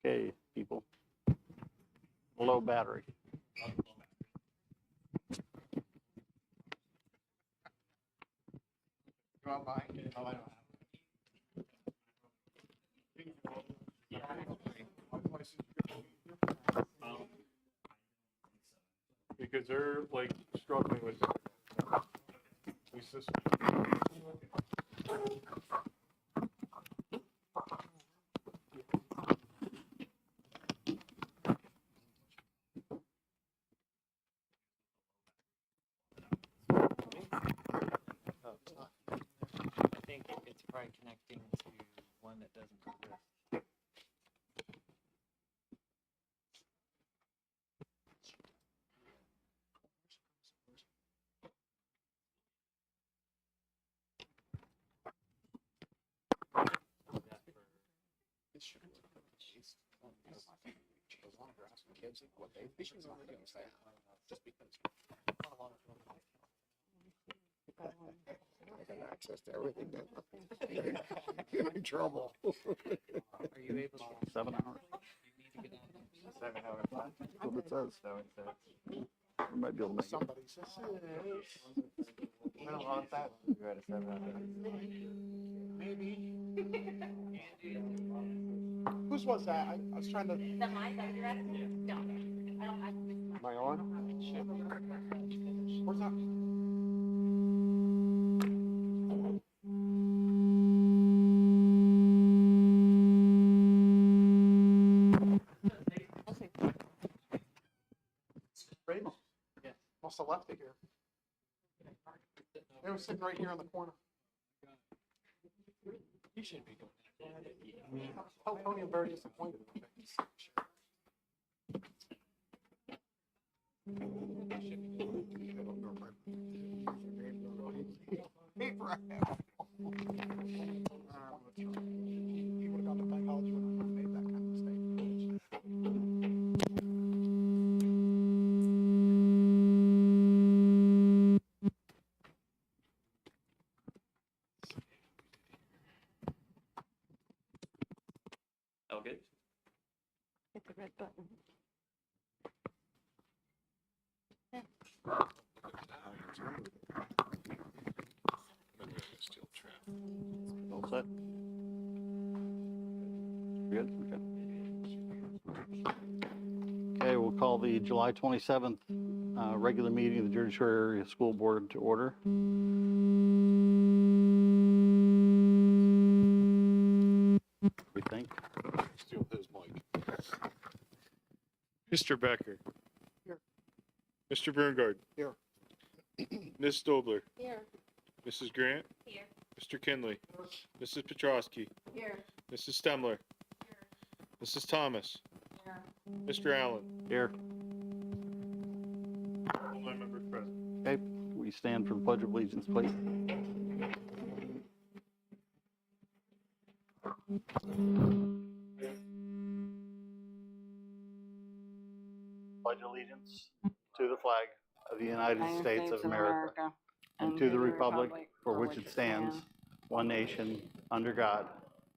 Okay, people. Low battery. Go out by. Oh, I don't have. Because they're like struggling with these systems. I think it's probably connecting to one that doesn't exist. As long as you're asking kids what they should already say, just because. I got access to everything now. You're in trouble. Are you able to? 7 hours. You need to get on 7 hours. That's what it says. So it says. We might be able to make it. Somebody says, I don't want that. You're at a 7 hour. Maybe. Whose was that? I was trying to. Is that mine? Is that what you're asking? No. I don't have Am I on? Where's that? Raven? Yeah. Must have left it here. They were sitting right here in the corner. You should be going. Tell Tony I'm very disappointed. He would have gone to bank college when I made that kind of mistake. Oh, good. Hit the red button. All set? Good? Okay. Okay, we'll call the July 27th regular meeting of the Denture Area School Board to order. We think. Steal his mic. Mr. Becker. Here. Mr. Berngard. Here. Ms. Stobler. Here. Mrs. Grant. Here. Mr. Kinley. Mrs. Petrosky. Here. Mrs. Stemler. Mrs. Thomas. Here. Mr. Allen. Here. All my members present. Okay, we stand for the Pledge of Allegiance, please. Pledge allegiance to the flag of the United States of America and to the republic for which it stands, one nation, under God,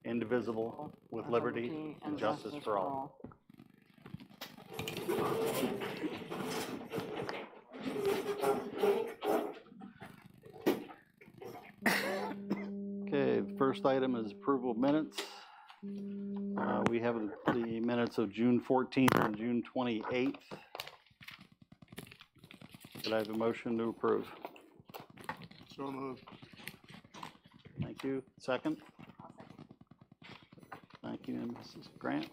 indivisible, with liberty and justice for all. Okay, the first item is approval of minutes. We have the minutes of June 14th and June 28th. Could I have a motion to approve? So moved. Thank you. Second? Thank you, Mrs. Grant.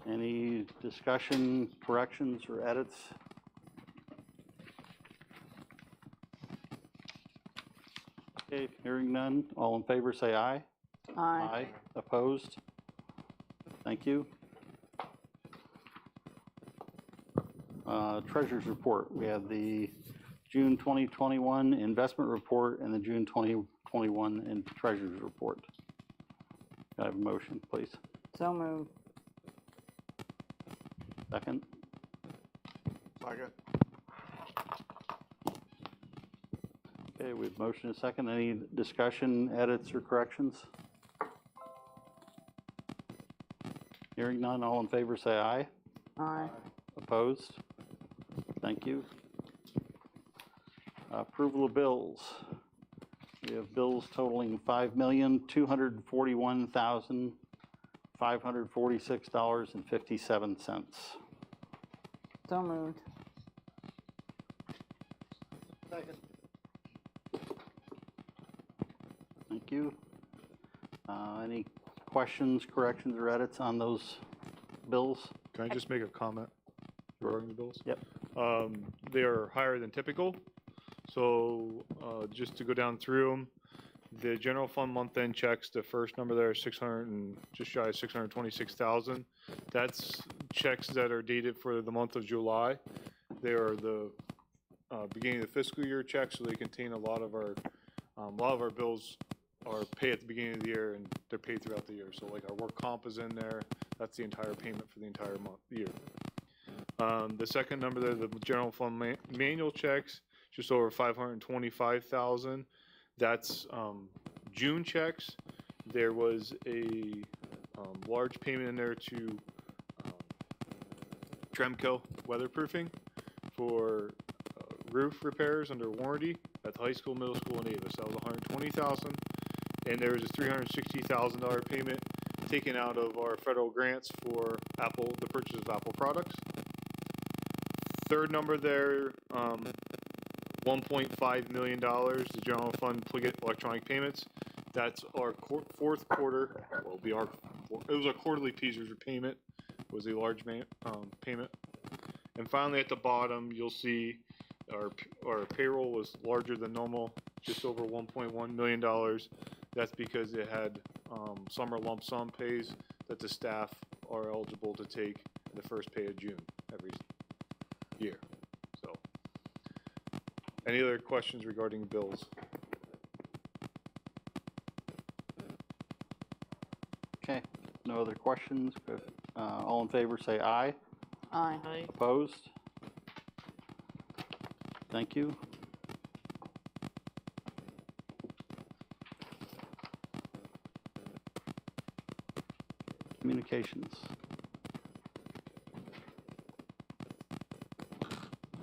Any discussion, corrections, or edits? Okay, hearing none, all in favor say aye. Aye. Opposed? Thank you. Treasurer's report. We have the June 2021 investment report and the June 2021 treasurer's report. Can I have a motion, please? So moved. Second? Second. Okay, we have motion and second. Any discussion, edits, or corrections? Hearing none, all in favor say aye. Aye. Opposed? Thank you. Approval of bills. We have bills totaling $5,241,546.57. So moved. Second. Thank you. Any questions, corrections, or edits on those bills? Can I just make a comment regarding the bills? Yep. They are higher than typical. So just to go down through them, the general fund month-end checks, the first number there is 600 and just shy of 626,000. That's checks that are dated for the month of July. They are the beginning of the fiscal year checks, so they contain a lot of our bills are paid at the beginning of the year and they're paid throughout the year. So like our work comp is in there. That's the entire payment for the entire year. The second number there, the general fund manual checks, just over 525,000. That's June checks. There was a large payment in there to Tremco weatherproofing for roof repairs under warranty at the high school, middle school, and Avis. That was 120,000. And there was a $360,000 payment taken out of our federal grants for the purchase of Apple products. Third number there, $1.5 million, the general fund Pliget electronic payments. That's our fourth quarter. Well, it was our quarterly Peasers payment. Was a large payment. And finally, at the bottom, you'll see our payroll was larger than normal, just over $1.1 million. That's because it had summer lump sum pays that the staff are eligible to take the first pay of June every year. So, any other questions regarding bills? Okay, no other questions. All in favor say aye. Aye. Opposed? Thank you. Communications.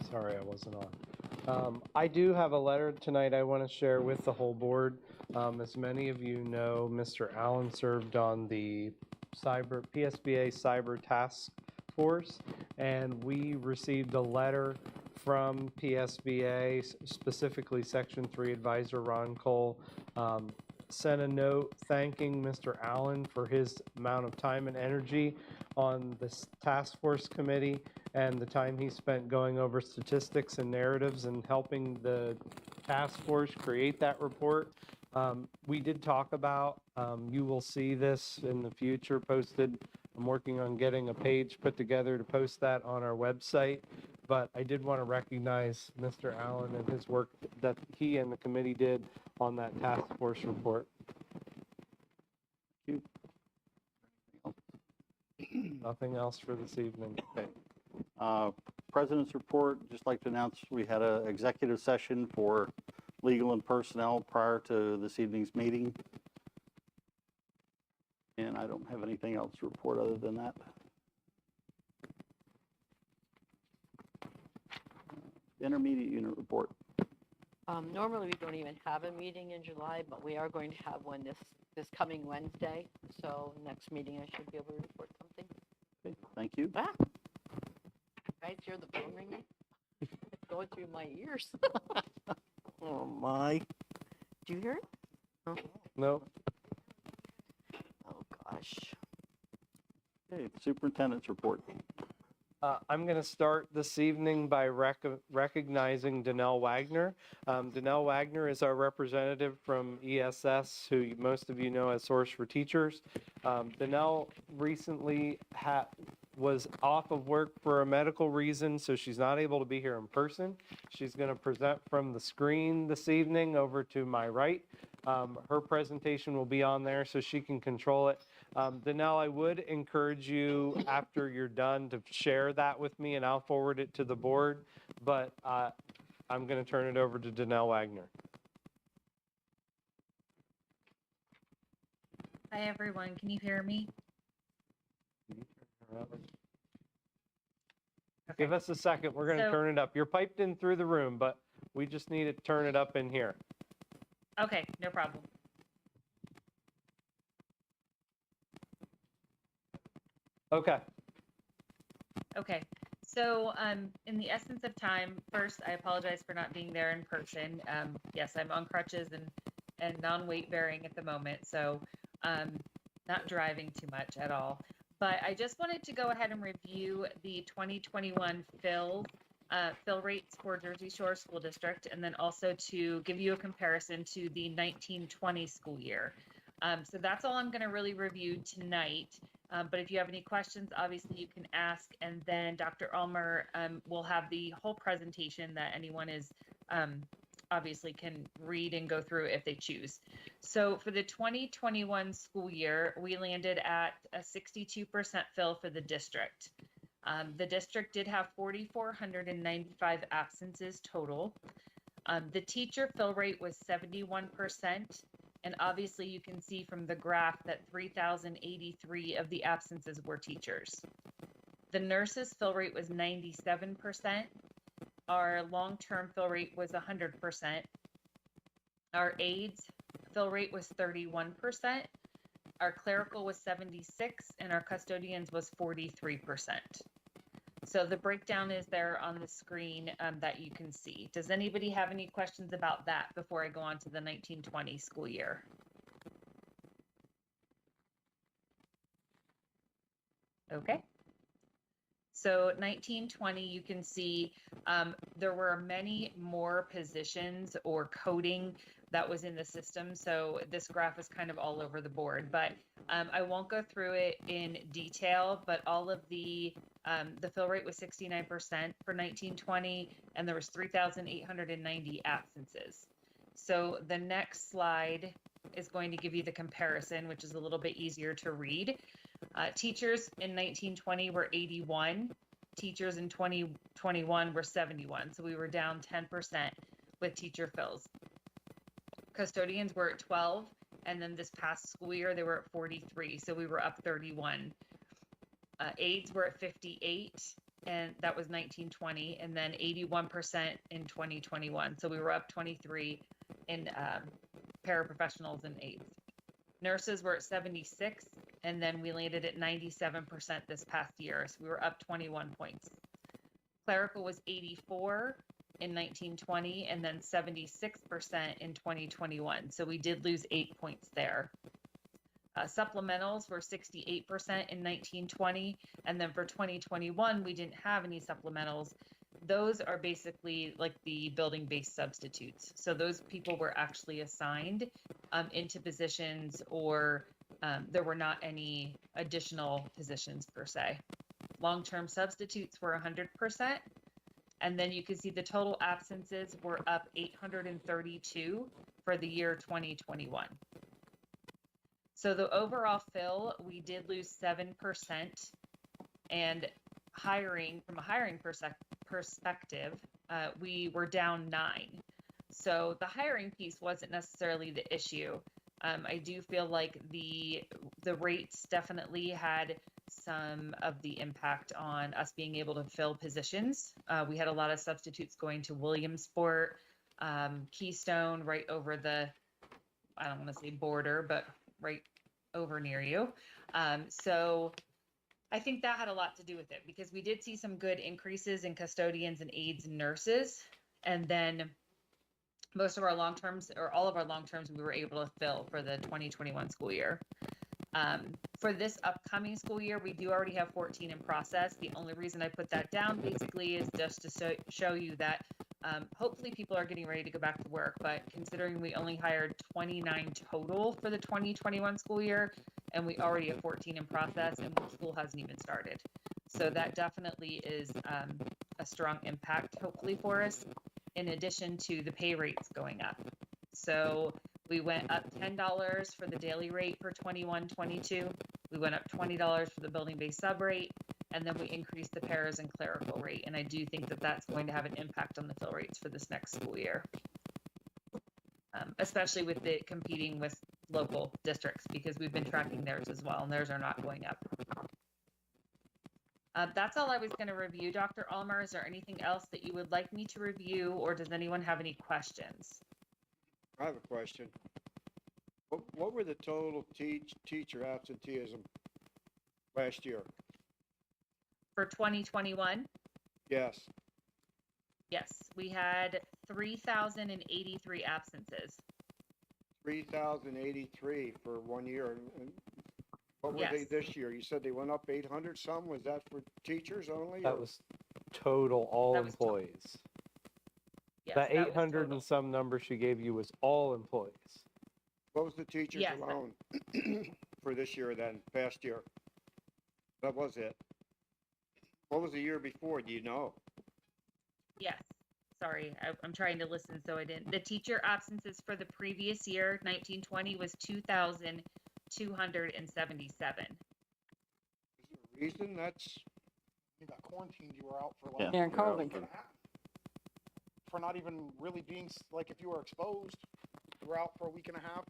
Sorry, I wasn't on. I do have a letter tonight I want to share with the whole board. As many of you know, Mr. Allen served on the PSBA Cyber Task Force, and we received a letter from PSBA, specifically Section 3 Advisor Ron Cole, sent a note thanking Mr. Allen for his amount of time and energy on this task force committee and the time he spent going over statistics and narratives and helping the task force create that report. We did talk about, you will see this in the future posted. I'm working on getting a page put together to post that on our website. But I did want to recognize Mr. Allen and his work that he and the committee did on that task force report. Thank you. Nothing else for this evening. Okay. President's report, just like to announce we had an executive session for legal and personnel prior to this evening's meeting. And I don't have anything else to report other than that. Intermediate unit report. Normally, we don't even have a meeting in July, but we are going to have one this coming Wednesday. So next meeting, I should be able to report something. Okay, thank you. Ah, guys, hear the phone ringing? It's going through my ears. Oh my. Do you hear it? Oh, No. oh gosh. Okay, superintendent's report. I'm going to start this evening by recognizing Danelle Wagner. Danelle Wagner is our representative from ESS, who most of you know as Source for Teachers. Danelle recently was off of work for a medical reason, so she's not able to be here in person. She's going to present from the screen this evening over to my right. Her presentation will be on there so she can control it. Danelle, I would encourage you after you're done to share that with me and I'll forward it to the board, but I'm going to turn it over to Danelle Wagner. Hi, everyone. Can you hear me? Give us a second. We're going to So- turn it up. You're piped in through the room, but we just need to turn it up in here. Okay, no problem. Okay. Okay. So, in the essence of time, first, I apologize for not being there in person. Yes, I'm on crutches and non-weight bearing at the moment, so not driving too much at all. But I just wanted to go ahead and review the 2021 fill rates for Jersey Shore School District, and then also to give you a comparison to the 1920 school year. So that's all I'm going to really review tonight. But if you have any questions, obviously you can ask, and then Dr. Ulmer will have the whole presentation that anyone is obviously can read and go through if they choose. So for the 2021 school year, we landed at a 62% fill for the district. The district did have 4,495 absences total. The teacher fill rate was 71%. And obviously you can see from the graph that 3,083 of the absences were teachers. The nurses fill rate was 97%. Our long-term fill rate was 100%. Our aides fill rate was 31%. Our clerical was 76%, and our custodians was 43%. So the breakdown is there on the screen that you can see. Does anybody have any questions about that before I go on to the 1920 school year? Okay. So 1920, you can see there were many more positions or coding that was in the system. So this graph is kind of all over the board, but I won't go through it in detail, but all of the fill rate was 69% for 1920, and there was 3,890 absences. So the next slide is going to give you the comparison, which is a little bit easier to read. Teachers in 1920 were 81. Teachers in 2021 were 71. So we were down 10% with teacher fills. Custodians were at 12. And then this past school year, they were at 43. So we were up 31. Aides were at 58. And that was 1920. And then 81% in 2021. So we were up 23 in paraprofessionals and aides. Nurses were at 76, and then we landed at 97% this past year, so we were up 21 points. Clerical was 84 in 1920, and then 76% in 2021, so we did lose 8 points there. Supplementals were 68% in 1920, and then for 2021, we didn't have any supplementals. Those are basically like the building-based substitutes. So those people were actually assigned into positions, or there were not any additional positions per se. Long-term substitutes were 100%. And then you can see the total absences were up 832 for the year 2021. So the overall fill, we did lose 7%, and from a hiring perspective, we were down 9. So the hiring piece wasn't necessarily the issue. I do feel like the rates definitely had some of the impact on us being able to fill positions. We had a lot of substitutes going to Williamsport, Keystone, right over the, I don't want to say border, but right over near you. So I think that had a lot to do with it, because we did see some good increases in custodians and aides and nurses. And then most of our long terms, or all of our long terms, we were able to fill for the 2021 school year. For this upcoming school year, we do already have 14 in process. The only reason I put that down basically is just to show you that hopefully people are getting ready to go back to work, but considering we only hired 29 total for the 2021 school year, and we already have 14 in process, and school hasn't even started. So that definitely is a strong impact, hopefully, for us, in addition to the pay rates going up. So we went up $10 for the daily rate for 21-22. We went up $20 for the building-based sub rate, and then we increased the paras and clerical rate. And I do think that that's going to have an impact on the fill rates for this next school year, especially with it competing with local districts, because we've been tracking theirs as well, and theirs are not going up. That's all I was going to review, Dr. Ulmer. Is there anything else that you would like me to review, or does anyone have any questions? I have a question. What were the total teacher absenteeism last year? For 2021? Yes, Yes, we had 3,083 absences. 3,083 for 1 year. And what were they Yes. this year? You said they went up 800 some? Was that for teachers only? That or- was total, all That was total. employees. Yes, That that was 800 total. and some number she gave you was all employees. What was the teachers Yes. alone for this year then, past year? That was it. What was the year before? Do you know? Yes, sorry, I'm trying to listen, so I didn't. The teacher absences for the previous year, 1920, was 2,277. Is there a reason that's, You got quarantined, you were out for Yeah. like Yeah, a week COVID. and a half. For not even really being, like, if you were exposed, you were out for a week and a half,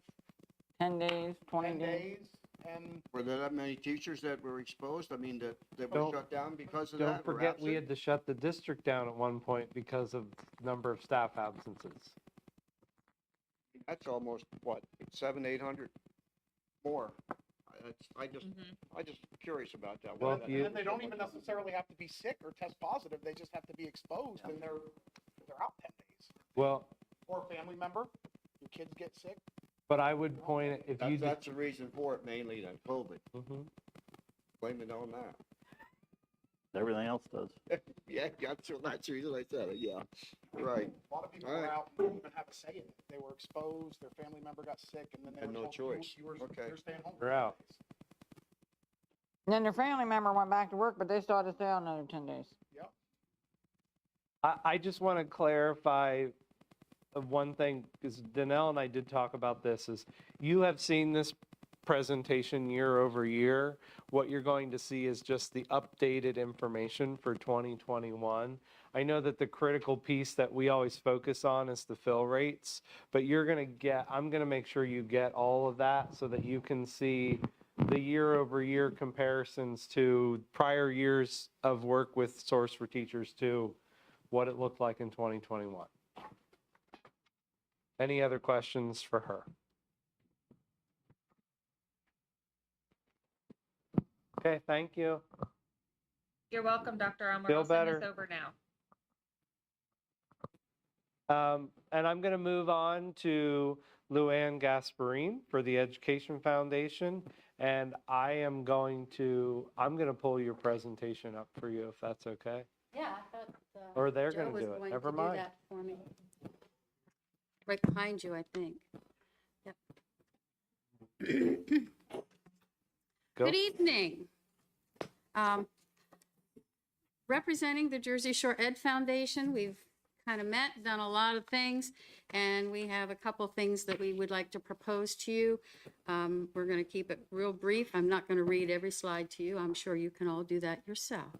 10 days, 20 10 days. days, and were there that many teachers that were exposed? I mean, that were Don't- shut down because of that? Don't were forget, we absent? had to shut the district down at one point because of number of staff absences. That's almost, what, 700-800 more? I just curious about that. Well, Why if that- you- then they don't even necessarily have to be sick or test positive, they just have to be exposed, and they're out 10 days. Well, Or a family member, your kids get sick. but I would point, it if you. That's the reason for it, mainly then, COVID. Mhm. Blame it on that. Everything else does. Yeah, that's the reason I said it, yeah. Right. A lot of people All were right. out, and didn't even have a say in it. They were exposed, their family member got sick, and then they Had were no told, choice. you're Okay. staying home. You're for 10 out. days." And then their family member went back to work, but they still had to stay out another 10 days. I just want to clarify one thing, because Danelle and I did talk about this, is you have seen this presentation year over year. What you're going to see is just the updated information for 2021. I know that the critical piece that we always focus on is the fill rates, but I'm going to make sure you get all of that so that you can see the year over year comparisons to prior years of work with Source for Teachers to what it looked like in 2021. Any other questions for her? Okay, thank you. You're welcome, Dr. Ulmer. Feel I'll send this better. over now. And I'm going to move on to Luann Gasparin for the Education Foundation. And I'm going to pull your presentation up for you if that's okay. Yeah, I thought. Or they're Joe gonna was do it. going Never to mind. do that for me. Right behind you, I think. Yep. Go. Good evening. Representing the Jersey Shore Ed Foundation, we've kind of met, done a lot of things, and we have a couple things that we would like to propose to you. We're going to keep it real brief. I'm not going to read every slide to you. I'm sure you can all do that yourself.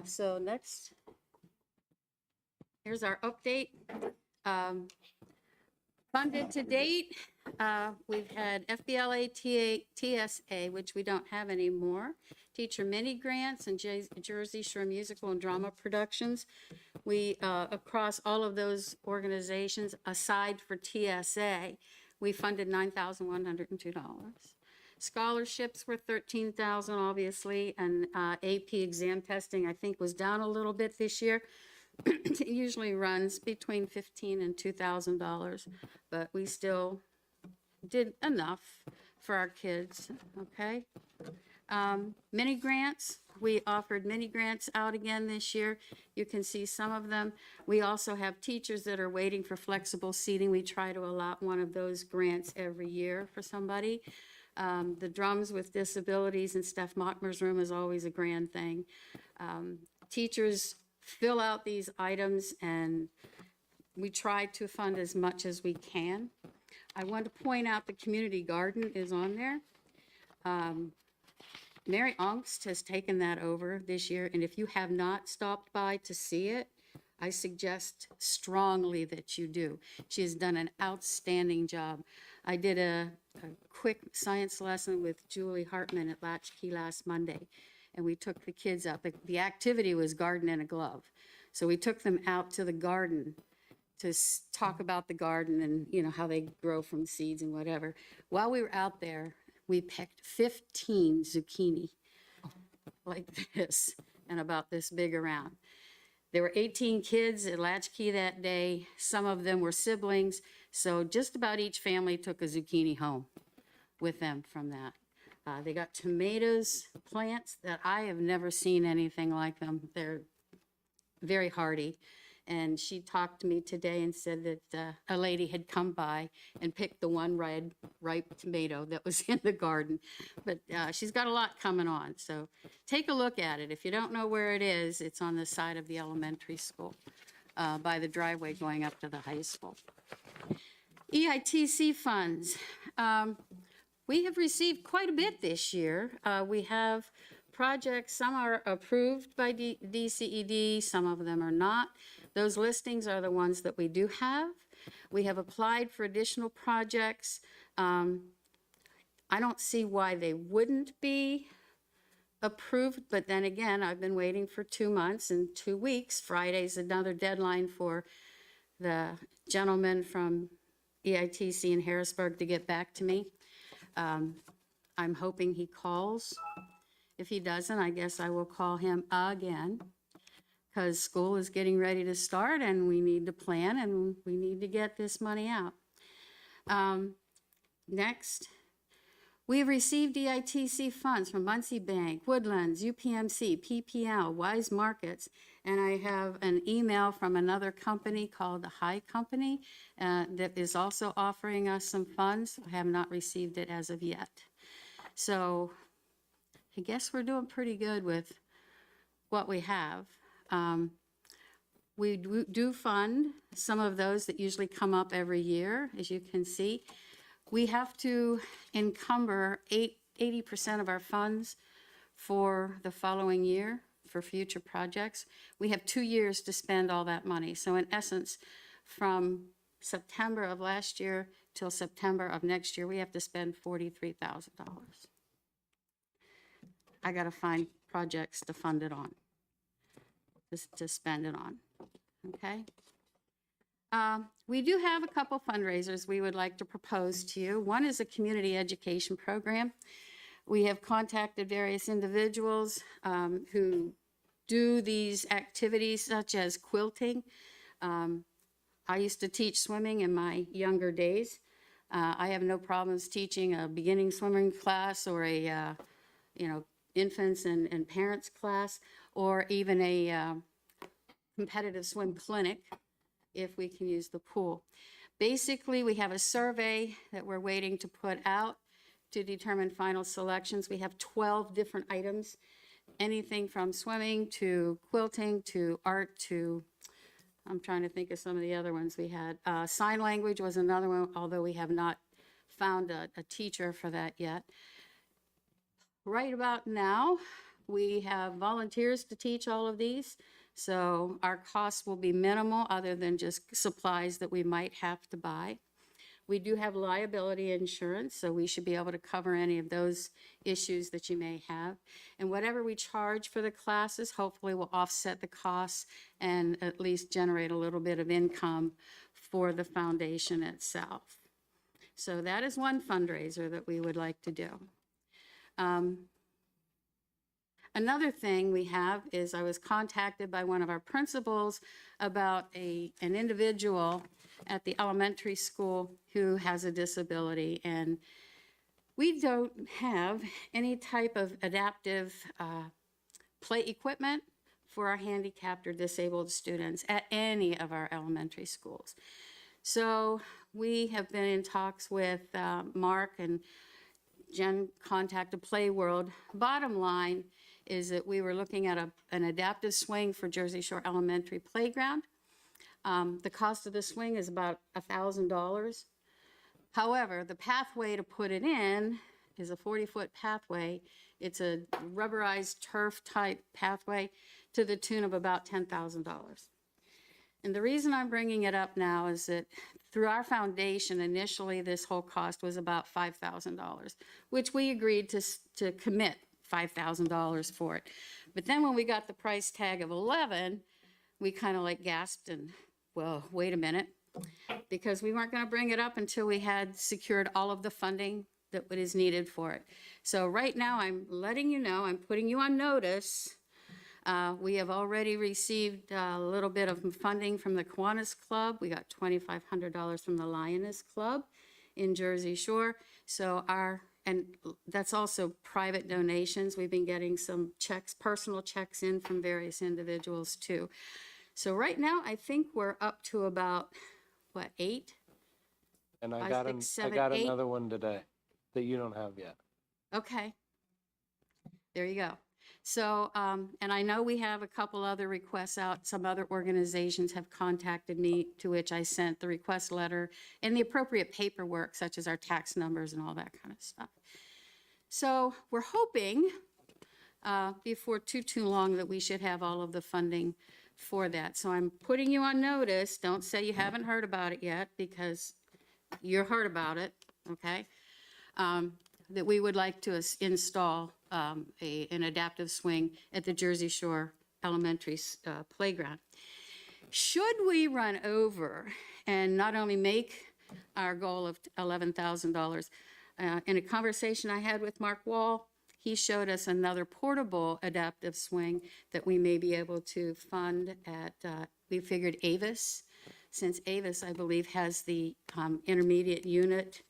So next, here's our update. Funded to date, we've had FBLA, TSA, which we don't have anymore, teacher mini grants, and Jersey Shore Musical and Drama Productions. We, across all of those organizations, aside for TSA, we funded $9,102. Scholarships were $13,000, obviously, and AP exam testing, I think, was down a little bit this year. It usually runs between $1,500 and $2,000, but we still did enough for our kids, okay? Mini grants, we offered mini grants out again this year. You can see some of them. We also have teachers that are waiting for flexible seating. We try to allot one of those grants every year for somebody. The drums with disabilities and Steph Mockmer's room is always a grand thing. Teachers fill out these items and we try to fund as much as we can. I want to point out the community garden is on there. Mary Ongst has taken that over this year, and if you have not stopped by to see it, I suggest strongly that you do. She has done an outstanding job. I did a quick science lesson with Julie Hartman at Latchkey last Monday, and we took the kids out. The activity was garden in a glove. So we took them out to the garden to talk about the garden and, you know, how they grow from seeds and whatever. While we were out there, we picked 15 zucchini like this and about this big around. There were 18 kids at Latchkey that day. Some of them were siblings, so just about each family took a zucchini home with them from that. They got tomatoes, plants that I have never seen anything like them. They're very hardy. And she talked to me today and said that a lady had come by and picked the one red ripe tomato that was in the garden. But she's got a lot coming on, so take a look at it. If you don't know where it is, it's on the side of the elementary school by the driveway going up to the high school. EITC funds. We have received quite a bit this year. We have projects, some are approved by DCED, some of them are not. Those listings are the ones that we do have. We have applied for additional projects. I don't see why they wouldn't be approved, but then again, I've been waiting for 2 months and 2 weeks. Friday's another deadline for the gentleman from EITC in Harrisburg to get back to me. I'm hoping he calls. If he doesn't, I guess I will call him again, because school is getting ready to start and we need to plan and we need to get this money out. Next, we have received EITC funds from Muncie Bank, Woodlands, UPMC, PPL, Wise Markets, and I have an email from another company called the High Company that is also offering us some funds. I have not received it as of yet. So I guess we're doing pretty good with what we have. We do fund some of those that usually come up every year, as you can see. We have to encumber 80% of our funds for the following year for future projects. We have 2 years to spend all that money. So in essence, from September of last year till September of next year, we have to spend $43,000. I got to find projects to fund it on, to spend it on, okay? We do have a couple fundraisers we would like to propose to you. One is a community education program. We have contacted various individuals who do these activities such as quilting. I used to teach swimming in my younger days. I have no problems teaching a beginning swimming class or a, infants and parents class, or even a competitive swim clinic if we can use the pool. Basically, we have a survey that we're waiting to put out to determine final selections. We have 12 different items, anything from swimming to quilting to art to, I'm trying to think of some of the other ones we had. Sign language was another one, although we have not found a teacher for that yet. Right about now, we have volunteers to teach all of these, so our costs will be minimal other than just supplies that we might have to buy. We do have liability insurance, so we should be able to cover any of those issues that you may have. And whatever we charge for the classes, hopefully will offset the costs and at least generate a little bit of income for the foundation itself. So that is one fundraiser that we would like to do. Another thing we have is I was contacted by one of our principals about an individual at the elementary school who has a disability, and We don't have any type of adaptive play equipment for our handicapped or disabled students at any of our elementary schools. So we have been in talks with Mark, and Jen contacted Play World. Bottom line is that we were looking at an adaptive swing for Jersey Shore Elementary Playground. The cost of the swing is about $1,000. However, the pathway to put it in is a 40-foot pathway. It's a rubberized turf type pathway to the tune of about $10,000. And the reason I'm bringing it up now is that through our foundation, initially this whole cost was about $5,000, which we agreed to commit $5,000 for it. But then when we got the price tag of 11, we kind of like gasped and, well, wait a minute, because we weren't going to bring it up until we had secured all of the funding that is needed for it. So right now I'm letting you know, I'm putting you on notice. We have already received a little bit of funding from the Kiwanis Club. We got $2,500 from the Lioness Club in Jersey Shore. So and that's also private donations. We've been getting some checks, personal checks in from various individuals too. So right now, I think we're up to about, what, 8? And I 5, got, 6, 7, I got 8. another one today that you don't have yet. Okay. There you go. So, and I know we have a couple other requests out. Some other organizations have contacted me, to which I sent the request letter and the appropriate paperwork, such as our tax numbers and all that kind of stuff. So we're hoping before too long that we should have all of the funding for that. So I'm putting you on notice. Don't say you haven't heard about it yet, because you heard about it, okay? That we would like to install an adaptive swing at the Jersey Shore Elementary Playground. Should we run over and not only make our goal of $11,000, in a conversation I had with Mark Wall, he showed us another portable adaptive swing that we may be able to fund at, we figured Avis, since Avis, I believe, has the intermediate unit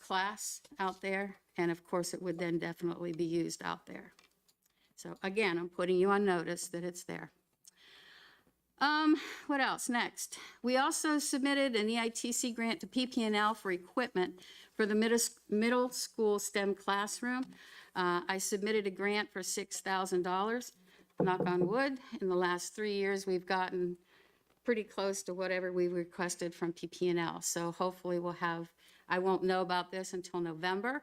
class out there, and of course it would then definitely be used out there. So again, I'm putting you on notice that it's there. What else? Next, we also submitted an EITC grant to PP&L for equipment for the middle school STEM classroom. I submitted a grant for $6,000. Knock on wood, in the last 3 years we've gotten pretty close to whatever we requested from PP&L. So hopefully we'll have, I won't know about this until November,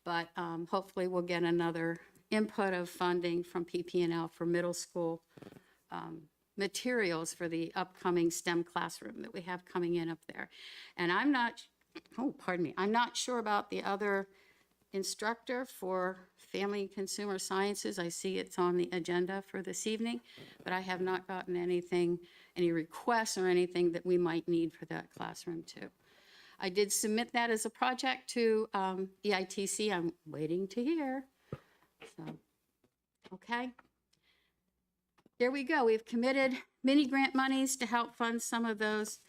but hopefully we'll get another input of funding from PP&L for middle school materials for the upcoming STEM classroom that we have coming in up there. And I'm not, I'm not sure about the other instructor for Family and Consumer Sciences. I see it's on the agenda for this evening, but I have not gotten anything, any requests or anything that we might need for that classroom too. I did submit that as a project to EITC. I'm waiting to hear. So, okay. There we go. We've committed mini grant monies to help fund some of those.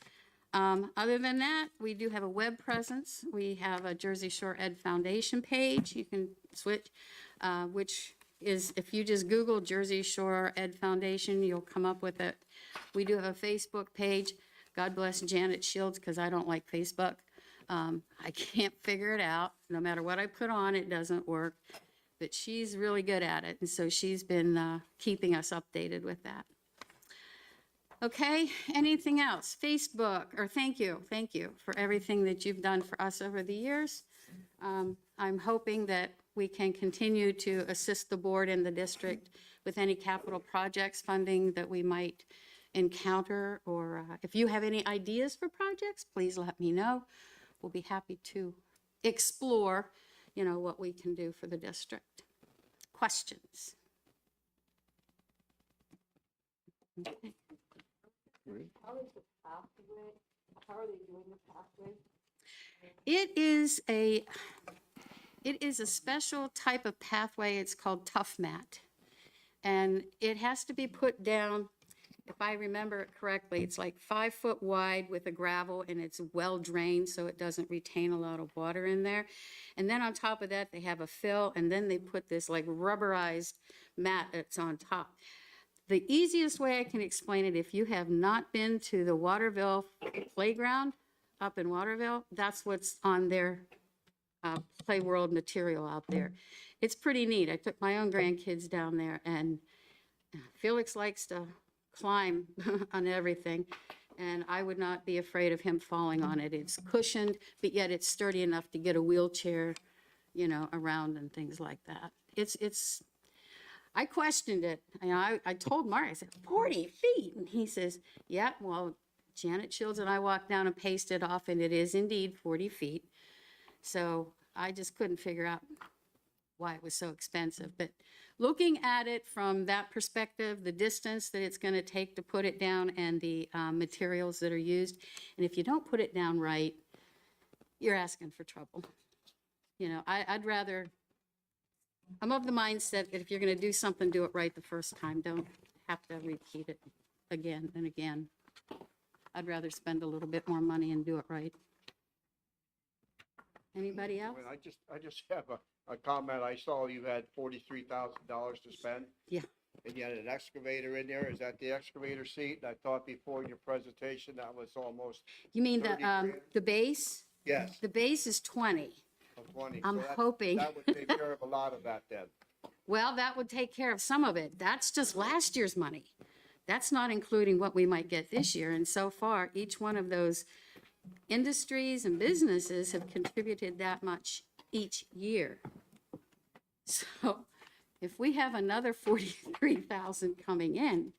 Other than that, we do have a web presence. We have a Jersey Shore Ed Foundation page. You can switch, which is, if you just Google Jersey Shore Ed Foundation, you'll come up with it. We do have a Facebook page. God bless Janet Shields, because I don't like Facebook. I can't figure it out. No matter what I put on, it doesn't work. But she's really good at it, and so she's been keeping us updated with that. Okay, anything else? Facebook, or thank you for everything that you've done for us over the years. I'm hoping that we can continue to assist the board and the district with any capital projects funding that we might encounter, or if you have any ideas for projects, please let me know. We'll be happy to explore, you know, what we can do for the district. Questions? Okay. How is the pathway, how are they doing the pathway? It is a special type of pathway. It's called tough mat. And it has to be put down if I remember it correctly, it's like 5 foot wide with a gravel and it's well drained so it doesn't retain a lot of water in there. And then on top of that, they have a fill and then they put this like rubberized mat that's on top. The easiest way I can explain it, if you have not been to the Waterville playground up in Waterville, that's what's on their Play World material out there. It's pretty neat. I took my own grandkids down there and Felix likes to climb on everything, and I would not be afraid of him falling on it. It's cushioned, but yet it's sturdy enough to get a wheelchair, you know, around and things like that. I questioned it. I told Mark, I said, 40 feet. And he says, yeah, well, Janet Shields and I walked down and paced it off, and it is indeed 40 feet. So I just couldn't figure out why it was so expensive. But looking at it from that perspective, the distance that it's going to take to put it down and the materials that are used, and if you don't put it down right, you're asking for trouble. You know, I'm of the mindset that if you're going to do something, do it right the first time. Don't have to repeat it again and again. I'd rather spend a little bit more money and do it right. Anybody else? Well, I just have a comment. I saw you had $43,000 to spend. Yeah. And you had an excavator in there. Is that the excavator seat? And I thought before in your presentation that was almost You mean 30 grand? the base? Yes, The base is 20. of 20. I'm So hoping. that would take care of a lot of that then. Well, that would take care of some of it. That's just last year's money. That's not including what we might get this year. And so far, each one of those industries and businesses have contributed that much each year. So if we have another 43,000 coming in,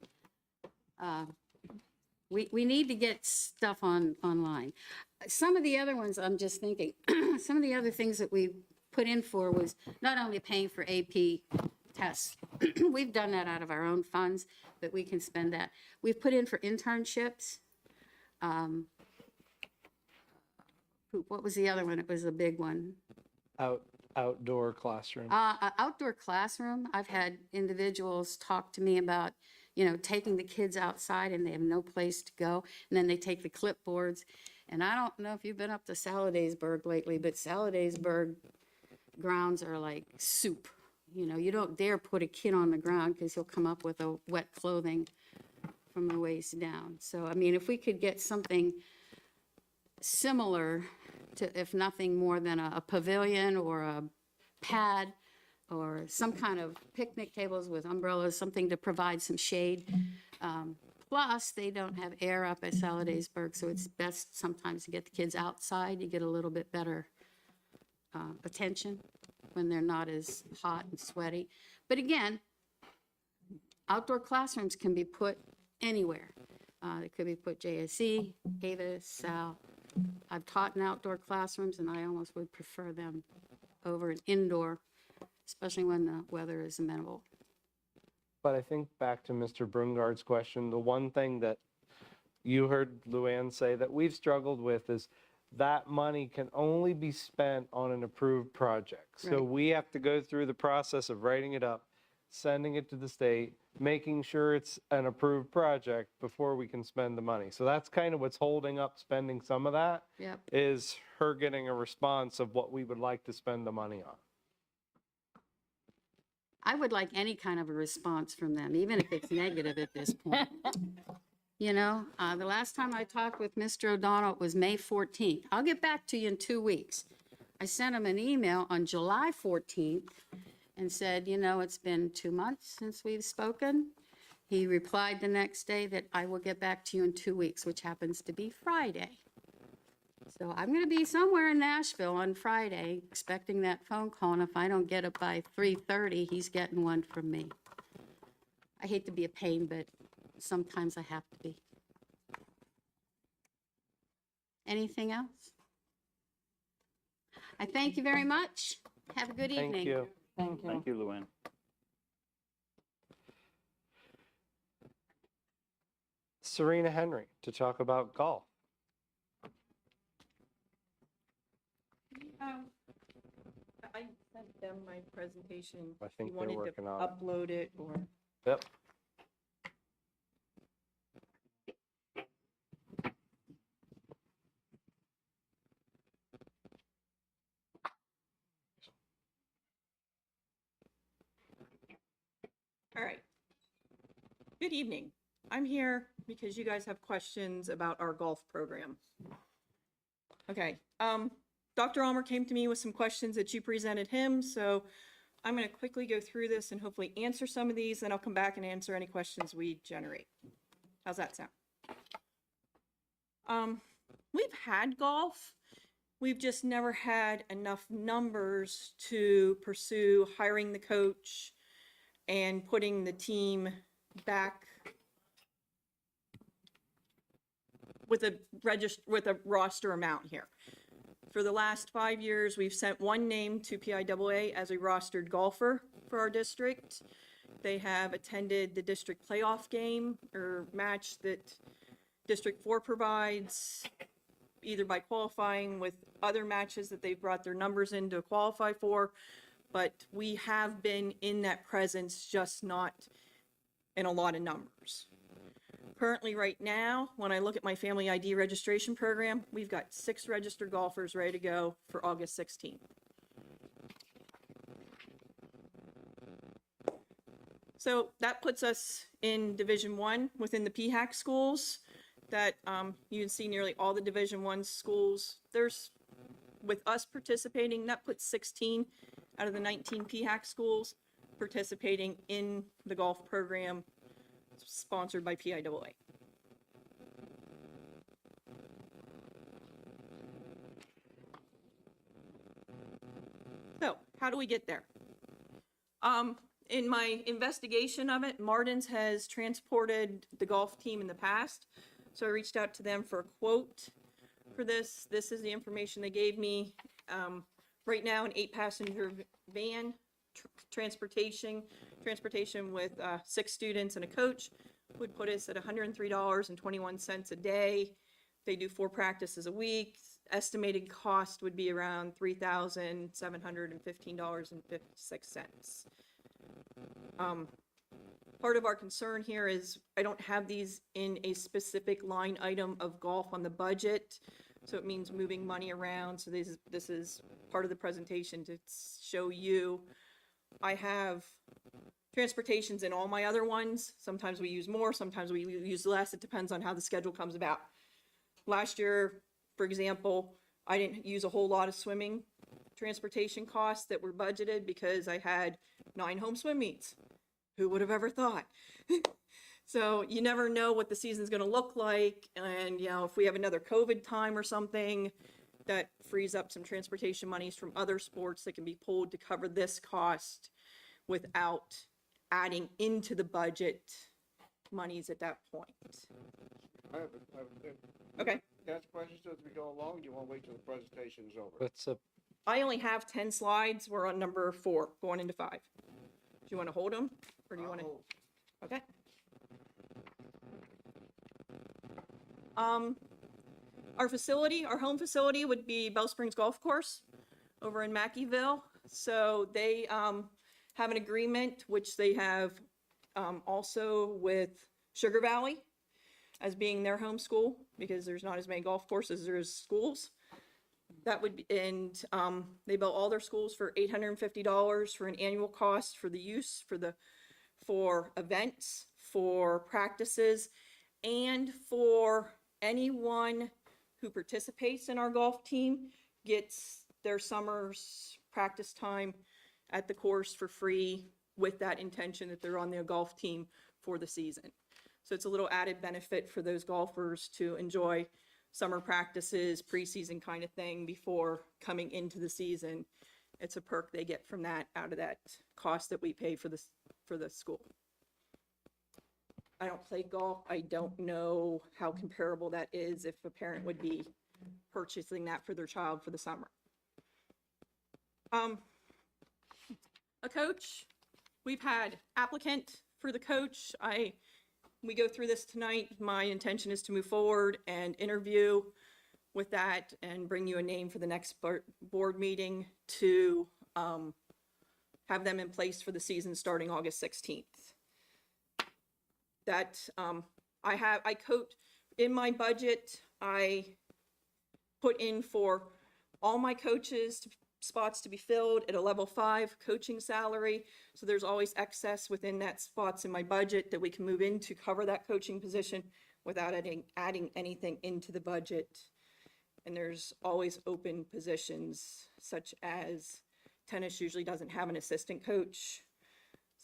we need to get stuff online. Some of the other ones, I'm just thinking, some of the other things that we put in for was not only paying for AP tests. We've done that out of our own funds, but we can spend that. We've put in for internships. What was the other one? It was a big one. Outdoor classroom. Outdoor classroom. I've had individuals talk to me about, you know, taking the kids outside and they have no place to go. And then they take the clipboards. And I don't know if you've been up to Saladaysburg lately, but Saladaysburg grounds are like soup. You know, you don't dare put a kid on the ground because he'll come up with a wet clothing from the waist down. So, I mean, if we could get something similar to, if nothing more than a pavilion or a pad or some kind of picnic tables with umbrellas, something to provide some shade. Plus, they don't have air up at Saladaysburg, so it's best sometimes to get the kids outside. You get a little bit better attention when they're not as hot and sweaty. But again, outdoor classrooms can be put anywhere. They could be put JSE, Avis, Sal. I've taught in outdoor classrooms, and I almost would prefer them over an indoor, especially when the weather is amenable. But I think back to Mr. Brungard's question, the one thing that you heard Luann say that we've struggled with is that money can only be spent on an approved project. So Right. we have to go through the process of writing it up, sending it to the state, making sure it's an approved project before we can spend the money. So that's kind of what's holding up spending some of that, Yep. is her getting a response of what we would like to spend the money on. I would like any kind of a response from them, even if it's negative at this point. You know, the last time I talked with Mr. O'Donnell, it was May 14th. I'll get back to you in 2 weeks. I sent him an email on July 14th and said, you know, it's been 2 months since we've spoken. He replied the next day that I will get back to you in 2 weeks, which happens to be Friday. So I'm going to be somewhere in Nashville on Friday, expecting that phone call, and if I don't get it by 3:30, he's getting one from me. I hate to be a pain, but sometimes I have to be. Anything else? I thank you very much. Have a good evening. Thank you. Thank you. Thank you, Luann. Serena Henry to talk about golf. I sent them my presentation. I think You they're wanted to working on it. upload it or? Yep. Good evening. I'm here because you guys have questions about our golf program. Okay, Dr. Almer came to me with some questions that you presented him, so I'm going to quickly go through this and hopefully answer some of these, then I'll come back and answer any questions we generate. How's that sound? We've had golf. We've just never had enough numbers to pursue hiring the coach and putting the team back with a roster amount here. For the last 5 years, we've sent one name to PIAA as a rostered golfer for our district. They have attended the district playoff game or match that District 4 provides, either by qualifying with other matches that they've brought their numbers in to qualify for, but we have been in that presence, just not in a lot of numbers. Currently, right now, when I look at my family ID registration program, we've got 6 registered golfers ready to go for August 16th. So that puts us in Division 1 within the PHAC schools. That you can see nearly all the Division 1 schools. There's, with us participating, that puts 16 out of the 19 PHAC schools participating in the golf program sponsored by PIAA. So, how do we get there? In my investigation of it, Martin's has transported the golf team in the past, so I reached out to them for a quote for this. This is the information they gave me. Right now, an 8-passenger van, transportation with 6 students and a coach would put us at $103.21 a day. They do 4 practices a week. Estimated cost would be around $3,715.56. Part of our concern here is I don't have these in a specific line item of golf on the budget, so it means moving money around. So this is part of the presentation to show you. I have transportations in all my other ones. Sometimes we use more, sometimes we use less. It depends on how the schedule comes about. Last year, for example, I didn't use a whole lot of swimming transportation costs that were budgeted because I had 9 home swim meets. Who would have ever thought? So you never know what the season's going to look like. And, you know, if we have another COVID time or something, that frees up some transportation monies from other sports that can be pulled to cover this cost without adding into the budget monies at that point. Okay. Ask questions as we go along. Do you want to wait till the presentation is over? What's up? I only have 10 slides. We're on number 4, going into 5. Do you want to hold them, or do you want to? Okay. Our facility, our home facility would be Bell Springs Golf Course over in Mackeyville. So they have an agreement, which they have also with Sugar Valley as being their home school, because there's not as many golf courses as there is schools. That would be, and they built all their schools for $850 for an annual cost for the use, for events, for practices, and for anyone who participates in our golf team gets their summer's practice time at the course for free, with that intention that they're on their golf team for the season. So it's a little added benefit for those golfers to enjoy summer practices, preseason kind of thing before coming into the season. It's a perk they get from that, out of that cost that we pay for the school. I don't play golf. I don't know how comparable that is if a parent would be purchasing that for their child for the summer. A coach, we've had applicant for the coach. We go through this tonight. My intention is to move forward and interview with that and bring you a name for the next board meeting to have them in place for the season starting August 16th. That I coach in my budget. I put in for all my coaches spots to be filled at a level 5 coaching salary. So there's always excess within that spots in my budget that we can move in to cover that coaching position without adding anything into the budget. And there's always open positions, such as tennis usually doesn't have an assistant coach.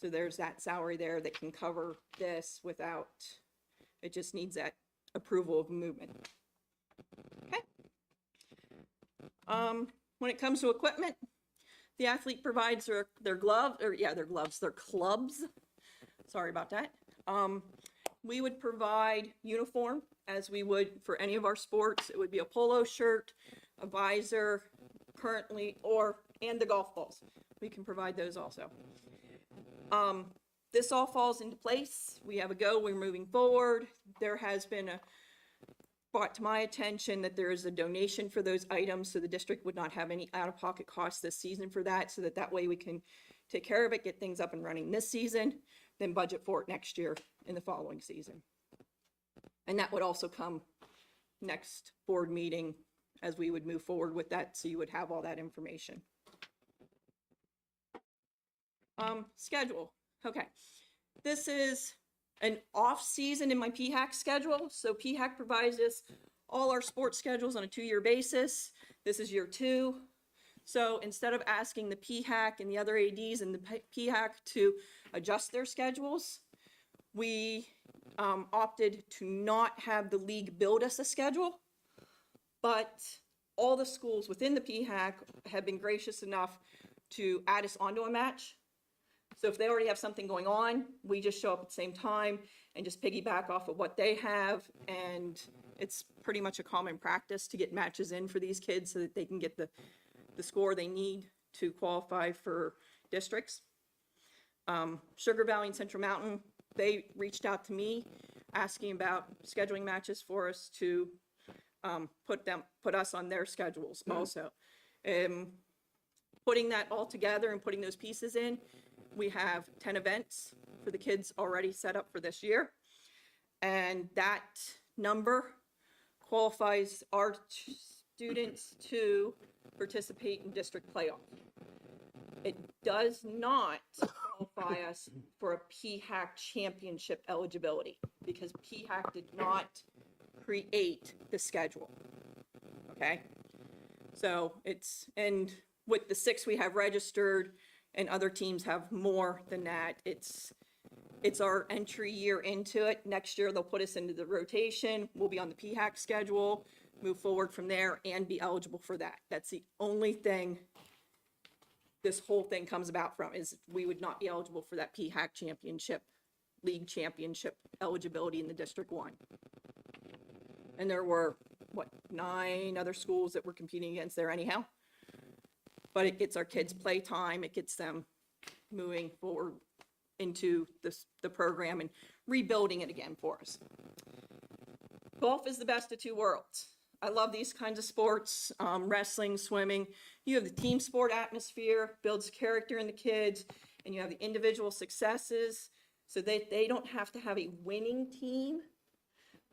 So there's that salary there that can cover this without, it just needs that approval of movement. Okay. When it comes to equipment, the athlete provides their clubs. Sorry about that. We would provide uniform as we would for any of our sports. It would be a polo shirt, a visor, currently, and the golf balls. We can provide those also. This all falls into place. We have a go, we're moving forward. There has been brought to my attention that there is a donation for those items, so the district would not have any out-of-pocket costs this season for that, so that way we can take care of it, get things up and running this season, then budget for it next year in the following season. And that would also come next board meeting as we would move forward with that, so you would have all that information. Schedule. Okay. This is an off season in my PHAC schedule. So PHAC provides us all our sports schedules on a 2-year basis. This is year 2. So instead of asking the PHAC and the other ADs and the PHAC to adjust their schedules, we opted to not have the league build us a schedule, but all the schools within the PHAC have been gracious enough to add us onto a match. So if they already have something going on, we just show up at the same time and just piggyback off of what they have. And it's pretty much a common practice to get matches in for these kids so that they can get the score they need to qualify for districts. Sugar Valley and Central Mountain, they reached out to me asking about scheduling matches for us to put us on their schedules also. Putting that all together and putting those pieces in, we have 10 events for the kids already set up for this year. And that number qualifies our students to participate in district playoff. It does not qualify us for a PHAC championship eligibility because PHAC did not create the schedule. Okay? So and with the 6 we have registered, and other teams have more than that. It's our entry year into it. Next year, they'll put us into the rotation. We'll be on the PHAC schedule, move forward from there, and be eligible for that. That's the only thing this whole thing comes about from, is we would not be eligible for that PHAC championship, league championship eligibility in the District 1. And there were, 9 other schools that were competing against there anyhow. But it gets our kids play time, it gets them moving forward into the program and rebuilding it again for us. Golf is the best of 2 worlds. I love these kinds of sports, wrestling, swimming. You have the team sport atmosphere, builds character in the kids, and you have the individual successes, so they don't have to have a winning team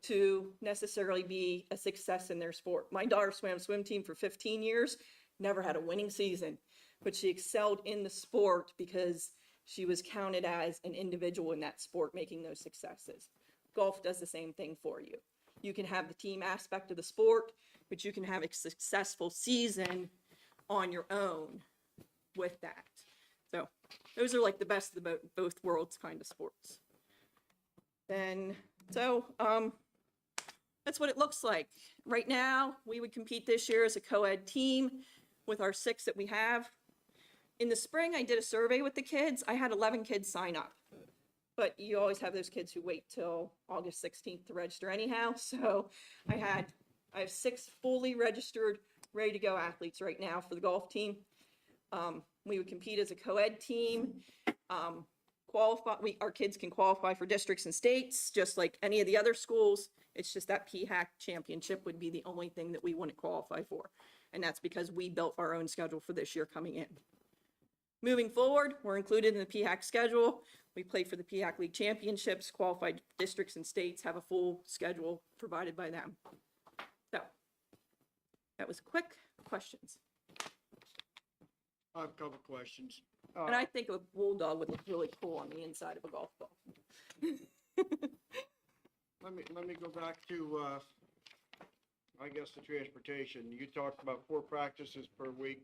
to necessarily be a success in their sport. My daughter swam swim team for 15 years. Never had a winning season, but she excelled in the sport because she was counted as an individual in that sport, making those successes. Golf does the same thing for you. You can have the team aspect of the sport, but you can have a successful season on your own with that. So those are like the best of both worlds kind of sports. That's what it looks like. Right now, we would compete this year as a co-ed team with our 6 that we have. In the spring, I did a survey with the kids. I had 11 kids sign up, but you always have those kids who wait till August 16th to register anyhow. So I have 6 fully registered, ready to go athletes right now for the golf team. We would compete as a co-ed team. Our kids can qualify for districts and states, just like any of the other schools. It's just that PHAC championship would be the only thing that we wouldn't qualify for. And that's because we built our own schedule for this year coming in. Moving forward, we're included in the PHAC schedule. We play for the PHAC League Championships. Qualified districts and states have a full schedule provided by them. So that was quick. Questions? I have a couple questions. And I think a bulldog would look really cool on the inside of a golf ball. Let me go back to, I guess, the transportation. You talked about 4 practices per week.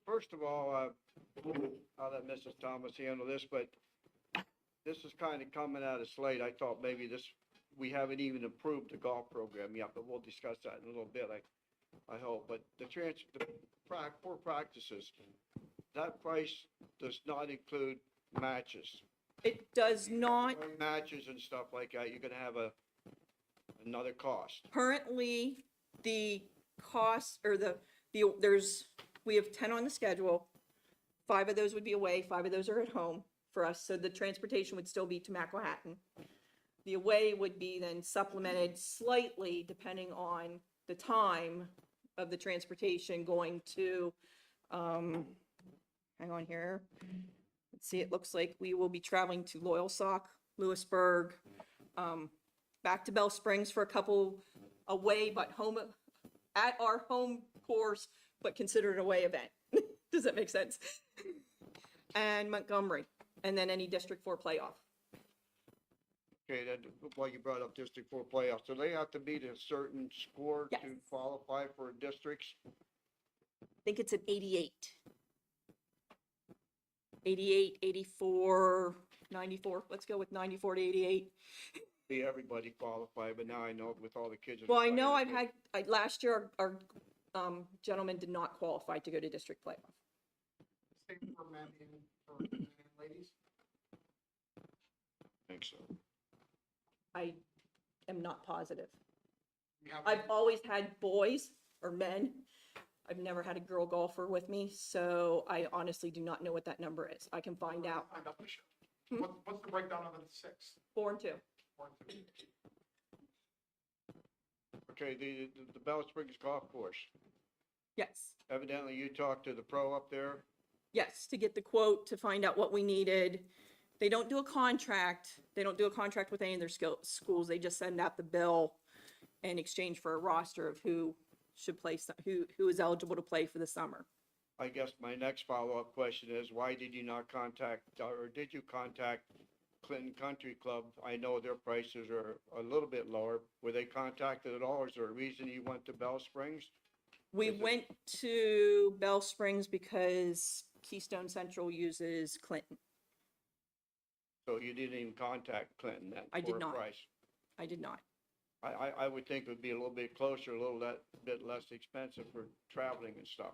First of all, I'll let Mrs. Thomas handle this, but this is kind of coming out of slate. I thought maybe we haven't even approved the golf program yet, but we'll discuss that in a little bit, I hope. But the 4 practices, that price does not include matches. It does not. Matches and stuff like that, you're gonna have another cost. Currently, the cost, or we have 10 on the schedule. 5 of those would be away, 5 of those are at home for us, so the transportation would still be to Macquahatton. The away would be then supplemented slightly depending on the time of the transportation going to, hang on here. Let's see, it looks like we will be traveling to Loyalsock, Lewisburg, back to Bell Springs for a couple away, but home, at our home course, but considered an away event. Does that make sense? And Montgomery, and then any District 4 playoff. Okay, then, well, you brought up District 4 playoffs, so they have to meet a certain score Yes. to qualify for districts? I think it's an 88. 88, 84, 94. Let's go with 94 to 88. See, everybody qualify, but now I know with all the kids. that are Well, I know playing, last year, our gentleman did not qualify to go to district playoff. Same for men and for ladies? I think so. I am not positive. We have- I've always had boys or men. I've never had a girl golfer with me, so I honestly do not know what that number is. I can find out. Find out the show. What's the breakdown of the 6? 4 and 2. 1, 2. Okay, the Bell Springs Golf Course, Yes. evidently you talked to the pro up there. Yes, to get the quote, to find out what we needed. They don't do a contract. They don't do a contract with any of their schools. They just send out the bill in exchange for a roster of who should play, who is eligible to play for the summer. I guess my next follow-up question is, why did you not contact, or did you contact Clinton Country Club? I know their prices are a little bit lower. Were they contacted at all? Is there a reason you went to Bell Springs? We Is it- went to Bell Springs because Keystone Central uses Clinton. So you didn't even contact Clinton then? I did for a not. price? I did not. I would think it would be a little bit closer, a little bit less expensive for traveling and stuff.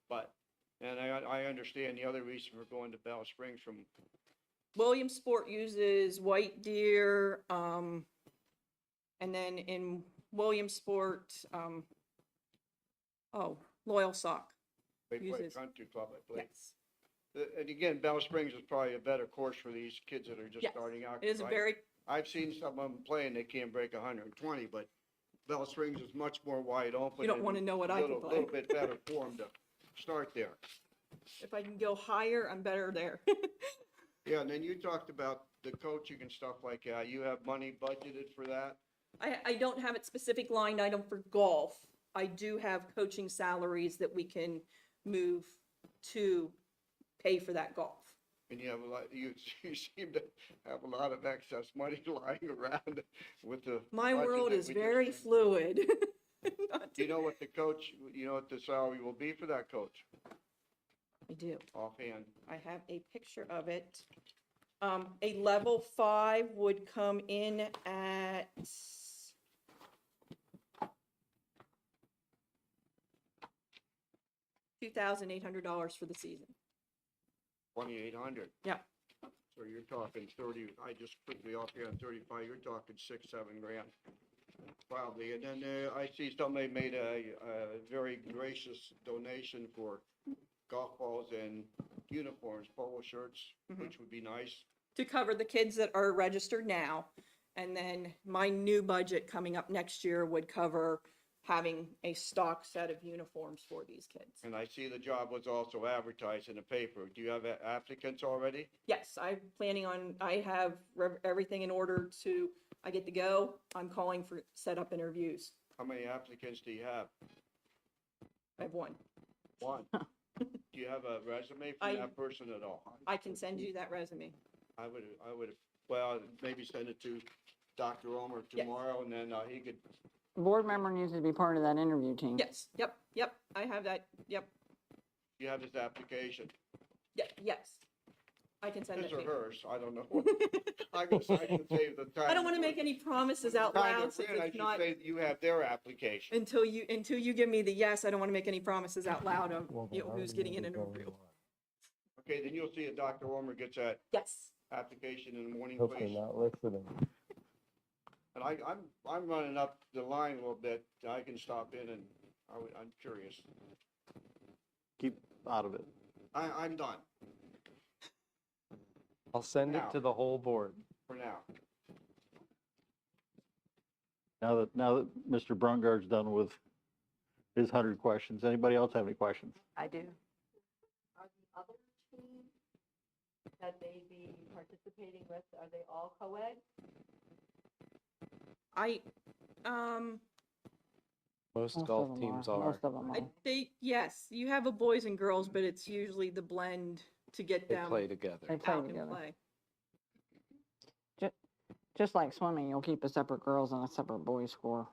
But, and I understand the other reason for going to Bell Springs from, Williamsport uses White Deer, and then in Williamsport, Loyal Sock. they play Uses- Country Club, I believe. Yes. And again, Bell Springs is probably a better course for these kids that are just Yes. starting out. It is a 'cause very, I've seen some of them play and they can't break 120, but Bell Springs is much more wide open. You don't and wanna know what I can little- play. Little bit better form to start there. if I can go higher, I'm better there. Yeah, and then you talked about the coaching and stuff like that. You have money budgeted for that? I don't have it specific line item for golf. I do have coaching salaries that we can move to pay for that golf. And you have a lot, you seem to have a lot of excess money lying around with the. My budget world that is we just very did. fluid. Do you know what the coach, you know what the salary will be for that coach I do. offhand? I have a picture of it. A level 5 would come in at $2,800 for the season. 2,800. Yeah. So you're talking 30, I just quickly offhand 35, you're talking 6-7 grand. Probably. And then I see somebody made a very gracious donation for golf balls and uniforms, polo shirts, which would be nice. To cover the kids that are registered now. And then my new budget coming up next year would cover having a stock set of uniforms for these kids. And I see the job was also advertised in the paper. Do you have applicants already? Yes, I'm planning on, I have everything in order to, I get to go. I'm calling for set up interviews. How many applicants do you have? I have one. One. Do you have a resume I- from that person at all? I can send you that resume. I would, well, maybe send it to Dr. Omer Yes. tomorrow, and then he could, Board member needs to be part of that interview team. Yes, yep, I have that, yep, you have his application. yes. I can send it His to or you. hers, I don't know. I can save the time. I don't want to make any promises out Kind loud of, since and I it's should not, say that you have their application. until you give me the yes, I don't want to make any promises out loud of, who's getting in an interview. Okay, then you'll see if Dr. Omer gets that Yes, application in the morning, Hope they're please. not listening. And I'm running up the line a little bit. I can stop in and I'm curious. Keep out of it. I'm done I'll send it Now. to the whole board. for now. Now that Mr. Brungard's done with his 100 questions, anybody else have any questions? I do. Are the other teams that they be participating with, are they all co-ed? Most Most golf of 'em teams are. are. Most of them are. yes, you have a boys and girls, but it's usually the blend to get They them play together. They play out and together. play. Just like swimming, you'll keep a separate girls and a separate boys score.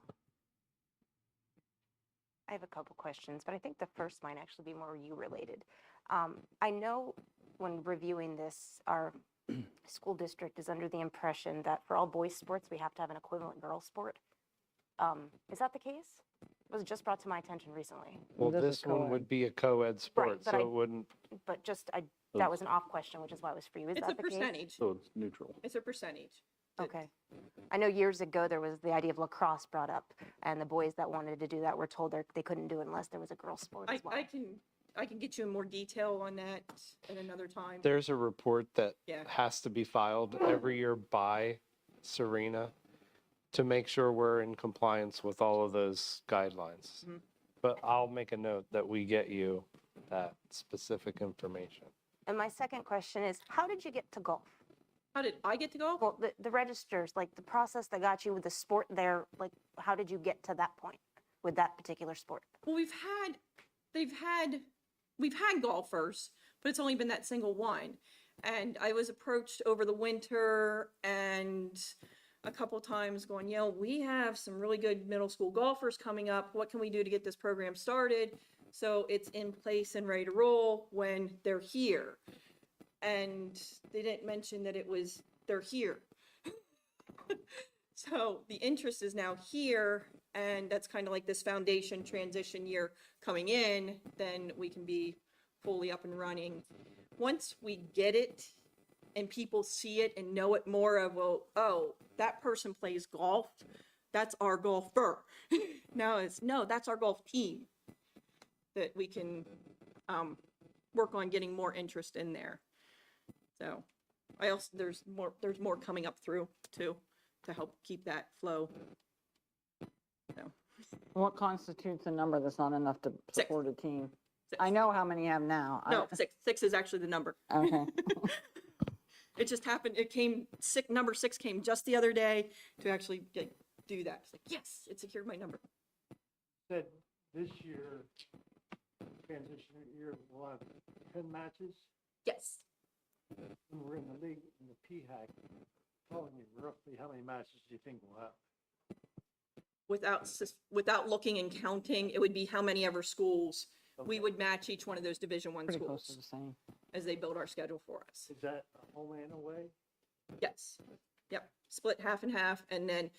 I have a couple questions, but I think the first might actually be more you related. I know when reviewing this, our school district is under the impression that for all boys sports, we have to have an equivalent girls sport. Is that the case? It was just brought to my attention recently, Well, This is this one co-ed. would be a co-ed sport, but so I- it wouldn't, but that was an off question, which is why it was for you. Is It's that a the case? percentage, So it's neutral. it's a percentage. that- Okay. I know years ago, there was the idea of lacrosse brought up, and the boys that wanted to do that were told they couldn't do it unless there was a girls sport as well. I can get you more detail on that at another time. there's a report that Yeah. has to be filed every year by Serena to make sure we're in compliance with all of those guidelines. Mhm. But I'll make a note that we get you that specific information. And my second question is, how did you get to golf? How did I get to go? Well, the registers, like the process that got you with the sport there, like how did you get to that point with that particular sport? Well, we've had golfers, but it's only been that single one. And I was approached over the winter and a couple times going, we have some really good middle school golfers coming up. What can we do to get this program started? So it's in place and ready to roll when they're here. And they didn't mention that they're here. So the interest is now here, and that's kind of like this foundation transition year coming in, then we can be fully up and running. Once we get it and people see it and know it more of, well, oh, that person plays golf, that's our golfer. No, that's our golf team that we can work on getting more interest in there. So there's more coming up through too, to help keep that flow. So, What constitutes a number that's not enough to Six. support a team? Six. I know how many you have now. no, six is actually the number. Okay. It just happened, number 6 came just the other day to actually do that. It's like, yes, it secured my number. Said this year, transition year, we'll have 10 matches. Yes. When we're in the league, in the PHAC, telling you roughly how many matches do you think we'll have? Without looking and counting, it would be how many ever schools. We Okay. would match each one of those Division I Pretty close to schools the same. as they build our schedule for us. Is that a home and away? Yes. Yep. Split half and half. And then,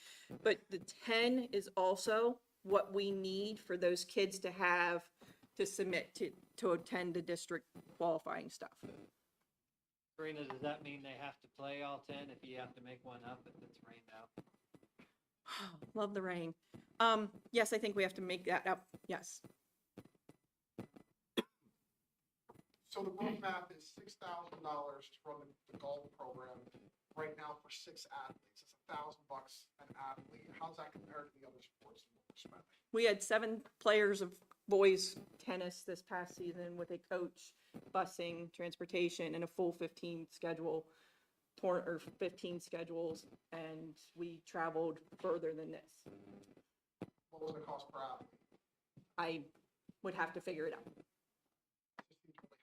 but the 10 is also what we need for those kids to have to submit to attend the district qualifying stuff. Serena, does that mean they have to play all 10 if you have to make one up if it's rained out? Love the rain. Yes, I think we have to make that up. Yes. So the roadmap is $6,000 to run the golf program. Right now for 6 athletes, it's $1,000 an athlete. How's that compared to the other sports that we're spending? We had 7 players of boys tennis this past season with a coach, busing, transportation, and a full 15 schedule, 15 schedules, and we traveled further than this. What was the cost per athlete? I would have to figure it out. Just need to really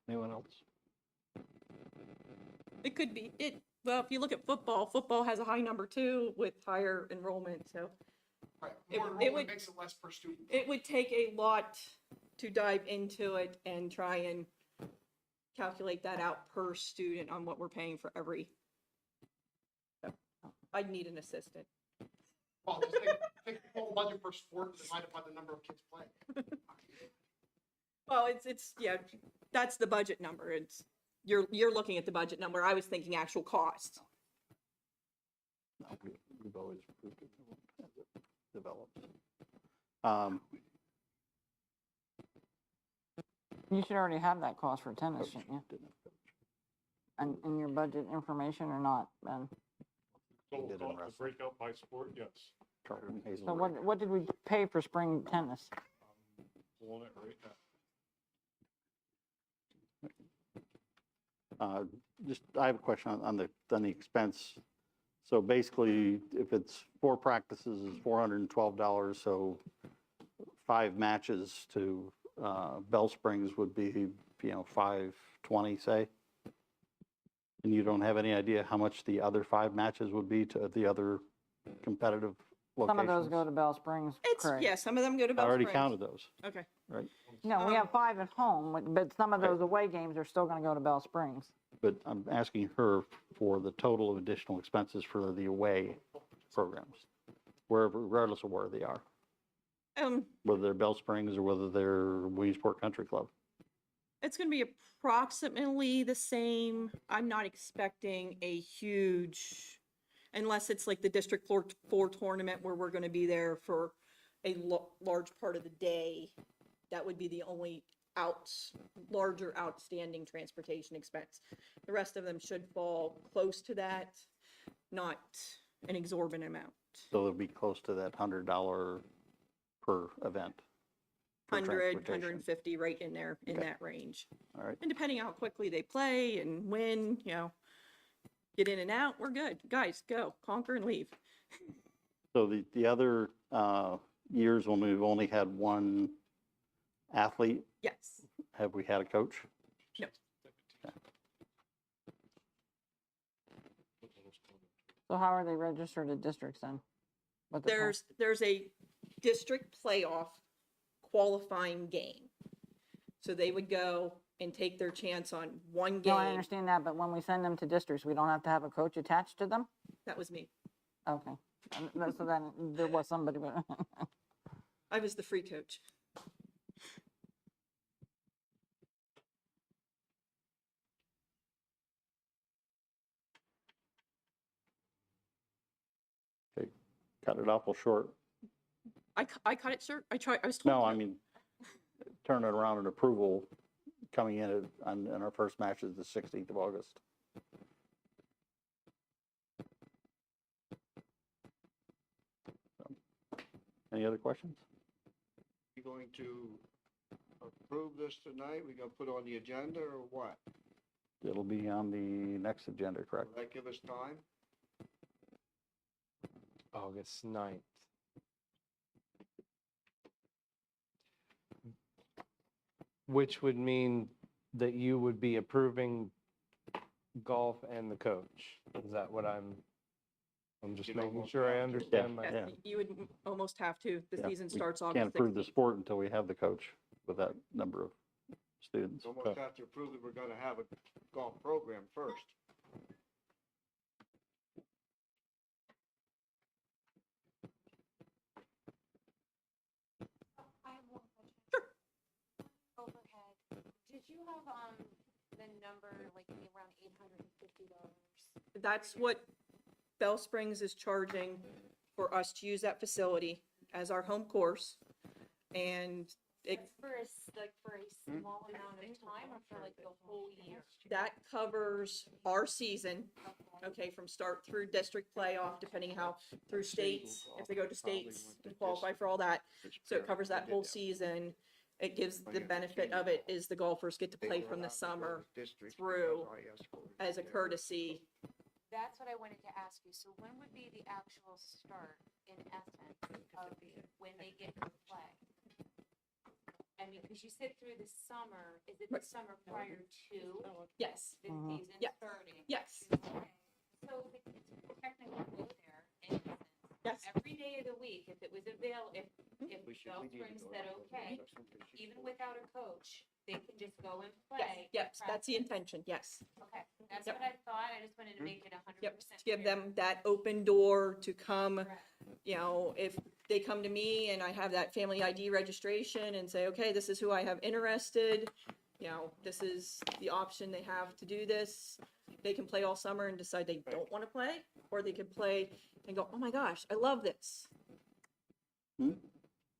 Anyone else? It could be, well, if you look at football, football has a high number too with higher enrollment, so Right, It- more it enrollment would- makes it less per student. it would take a lot to dive into it and try and calculate that out per student on what we're paying for every. So, I'd need an assistant. Well, just take the whole budget per sport and divide it by the number of kids playing. Well, it's, yeah, that's the budget number. You're looking at the budget number. I was thinking actual cost. No, we've always approved it as it develops. You should already have that cost for tennis, shouldn't you? Didn't have coach. And in your budget information or not, Ben? Total did in cost to wrestling. break out by sport, yes. Charlton Hazel. So what did we pay for spring tennis? Pulling it right now. Just, I have a question on the expense. So basically, if it's 4 practices, it's $412, so 5 matches to Bell Springs would be, $520, say? And you don't have any idea how much the other 5 matches would be to the other competitive locations? Some of those go to Bell Springs, Craig. Yeah, some of them go to I Bell already Springs. counted those, Okay. right? No, we have 5 at home, but some of Right. those away games are still gonna go to Bell Springs. But I'm asking her for the total of additional expenses for the away programs, wherever, regardless of where they are, whether they're Bell Springs or whether they're Williamsport Country Club. It's gonna be approximately the same. I'm not expecting a huge, unless it's like the District 4 tournament where we're gonna be there for a large part of the day. That would be the only larger outstanding transportation expense. The rest of them should fall close to that, not an exorbitant amount. So it'll be close to that $100 per event. for 100, transportation. 150, right in there, in Okay. that range. All right. And depending on how quickly they play and when, get in and out, we're good. Guys, go, conquer and leave. So the other years when we've only had one athlete, Yes. have we had a coach? No. So how are they registered at districts then? What's it called? There's a district playoff qualifying game. So they would go and take their chance on one No, I game. understand that, but when we send them to districts, we don't have to have a coach attached to them? That was me. Okay. So then there was somebody, but I was the free coach. Okay, cut it awful short. I cut it short. I was told. No, to. I mean, turn it around and approval coming in on our first match is the 16th of August. Any other questions? You going to approve this tonight? We gonna put it on the agenda or what? It'll be on the next agenda, correct? Will that give us time? August 9th. Which would mean that you would be approving golf and the coach. Is that what I'm just You'd making almost sure I have to. understand my. Yes, Yeah. you would almost have to. The Yeah, season we starts August Can't approve the 16th. sport until we have the coach with that number of students. Almost have to approve that we're gonna have a golf program first. I have one question. Overhead, did you have, the number, like, around $850? That's what Bell Springs is charging for us to use that facility as our home course. And That's for a small amount of time or for like the whole year? that covers our season, okay, from start through district playoff, depending how, through states, if they go to states and qualify for all that. So it covers that whole season. It gives the benefit of it is the golfers get to play from the summer through as a courtesy. That's what I wanted to ask you. So when would be the actual start, in essence, of when they get to play? I mean, because you said through the summer, is it the summer prior to Yes, the Mhm. season Yeah. starting? yes, Okay. So the kids could technically go there in essence, yes. every day of the week, if it was available, if We should- Bell we need to Springs go said, to those okay, sessions 'cause she- even without a coach, they can just go and Yes, play. yes, that's the practice. intention, yes. Okay, that's Yep. what I thought, I just wanted to make it 100% Yep, clear. to give them that open door to come, Correct. you know, if they come to me and I have that family ID registration and say, okay, this is who I have interested, you know, this is the option they have to do this. They can play all summer and decide they don't want to play, or they could play and go, oh my gosh, I love this.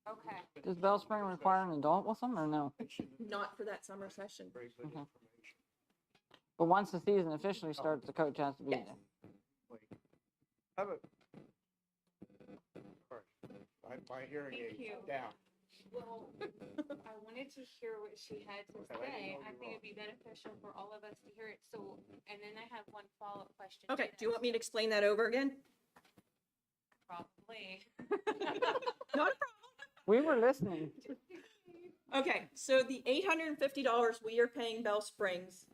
Okay, Does Bell Spring require an adult with them or no? Not for that summer session. Very good Okay. information. But once the season officially starts, the coach has to be Yes. there. Wait. Have a. All right. My hearing Thank aid you. down. well, I wanted to hear what she had to Okay, I didn't say, know I you think were it'd be beneficial for all of us to hear it, so, and then I have one follow-up question. Okay, to do you that. want me to explain that over again? Probably. Not a We were listening. Okay, so the $850 we are paying Bell Springs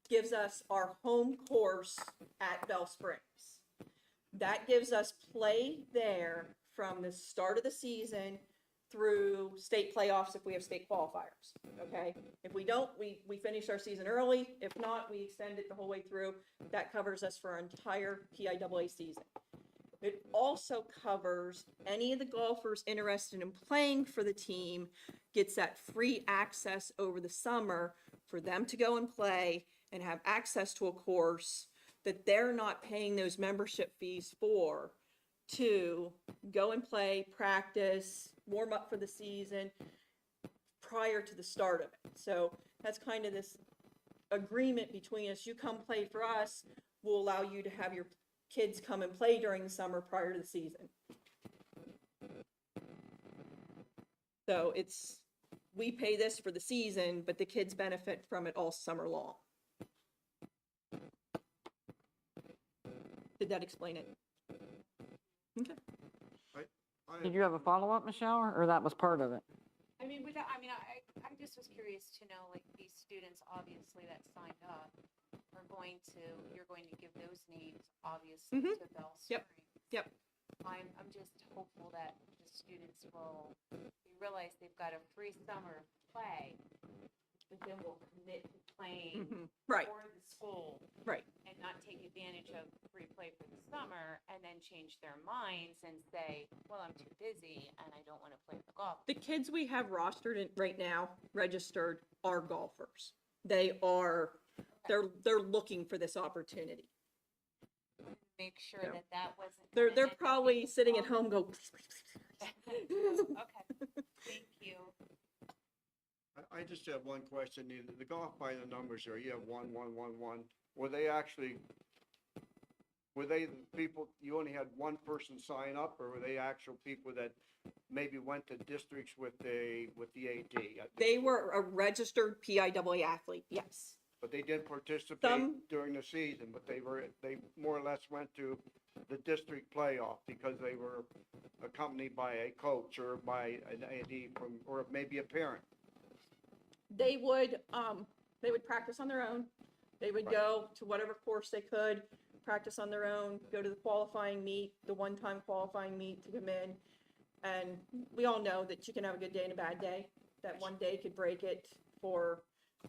gives us our home course at Bell Springs. That gives us play there from the start of the season through state playoffs if we have state qualifiers, okay? If we don't, we finish our season early. If not, we extend it the whole way through. That covers us for our entire PIAA season. It also covers any of the golfers interested in playing for the team gets that free access over the summer for them to go and play and have access to a course that they're not paying those membership fees for, to go and play, practice, warm up for the season prior to the start of it. So that's kind of this agreement between us. You come play for us, we'll allow you to have your kids come and play during the summer prior to the season. So it's, we pay this for the season, but the kids benefit from it all summer long. Did that explain it? Okay. Did you have a follow-up, Michelle, or that was part of it? I mean, I just was curious to know, like, these students, obviously, that signed up you're going to give those names, obviously, Mhm. to Bell Yep. Springs. Yep. I'm just hopeful that the students will realize they've got a free summer of play, but then will commit to playing Mhm. Right, for the school right. and not take advantage of free play for the summer and then change their minds and say, well, I'm too busy and I don't want to play the golf. The kids we have rostered right now, registered, are golfers. They are, they're looking for this opportunity. Make sure Yeah. that wasn't. They're gonna end up probably being a sitting at problem. home go, Okay, thank you. I just have one question. The golf by the numbers there, you have 1, 1, 1, 1. Were they the people, you only had one person sign up, or were they actual people that maybe went to districts with the AD? they were a registered PIAA athlete, yes. But they didn't participate Some- during the season, but they more or less went to the district playoff because they were accompanied by a coach or by an AD or maybe a parent. They would practice on their own. They would go to whatever course they could, practice on their own, go to the qualifying meet, the one-time qualifying meet to come in. And we all know that you can have a good day and a bad day. That one day could break it for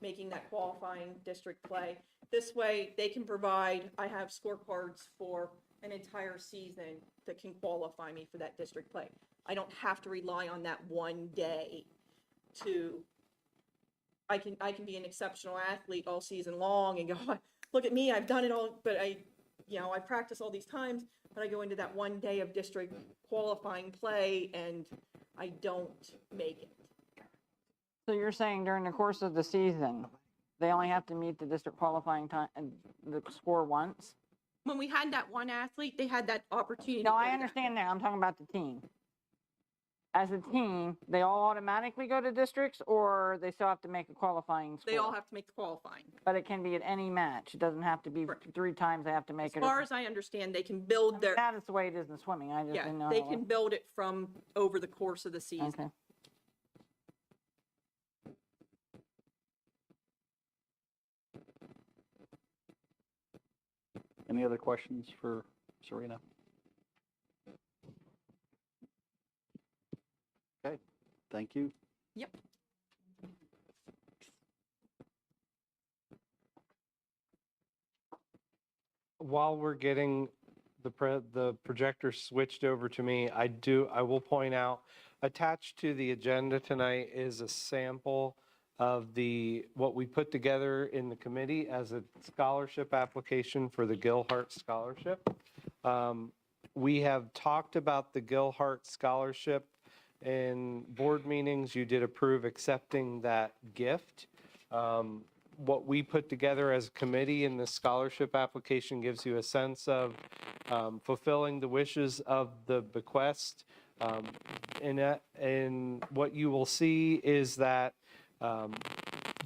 making that qualifying district play. This way, they can provide, I have scorecards for an entire season that can qualify me for that district play. I don't have to rely on that one day to, I can be an exceptional athlete all season long and go, look at me, I've done it all, but I practice all these times, but I go into that one day of district qualifying play and I don't make it. So you're saying during the course of the season, they only have to meet the district qualifying time and the score once? When we had that one athlete, they had that opportunity. No, to I go to understand that. I'm talking about the team. As a team, they all automatically go to districts, or they still have to make a qualifying score? They all have to make the qualifying. But it can be at any match. It doesn't have to be Right. 3 times they have to make As it. far as I understand, they can build their, That is the way it is in swimming. I just yeah, didn't know. they how can build it from over the course of the season. Okay. Any other questions for Serena? Okay, thank you. Yep. While we're getting the projector switched over to me, I will point out, attached to the agenda tonight is a sample of what we put together in the committee as a scholarship application for the Gill Hart Scholarship. We have talked about the Gill Hart Scholarship in board meetings. You did approve accepting that gift. What we put together as a committee in the scholarship application gives you a sense of fulfilling the wishes of the bequest. And what you will see is that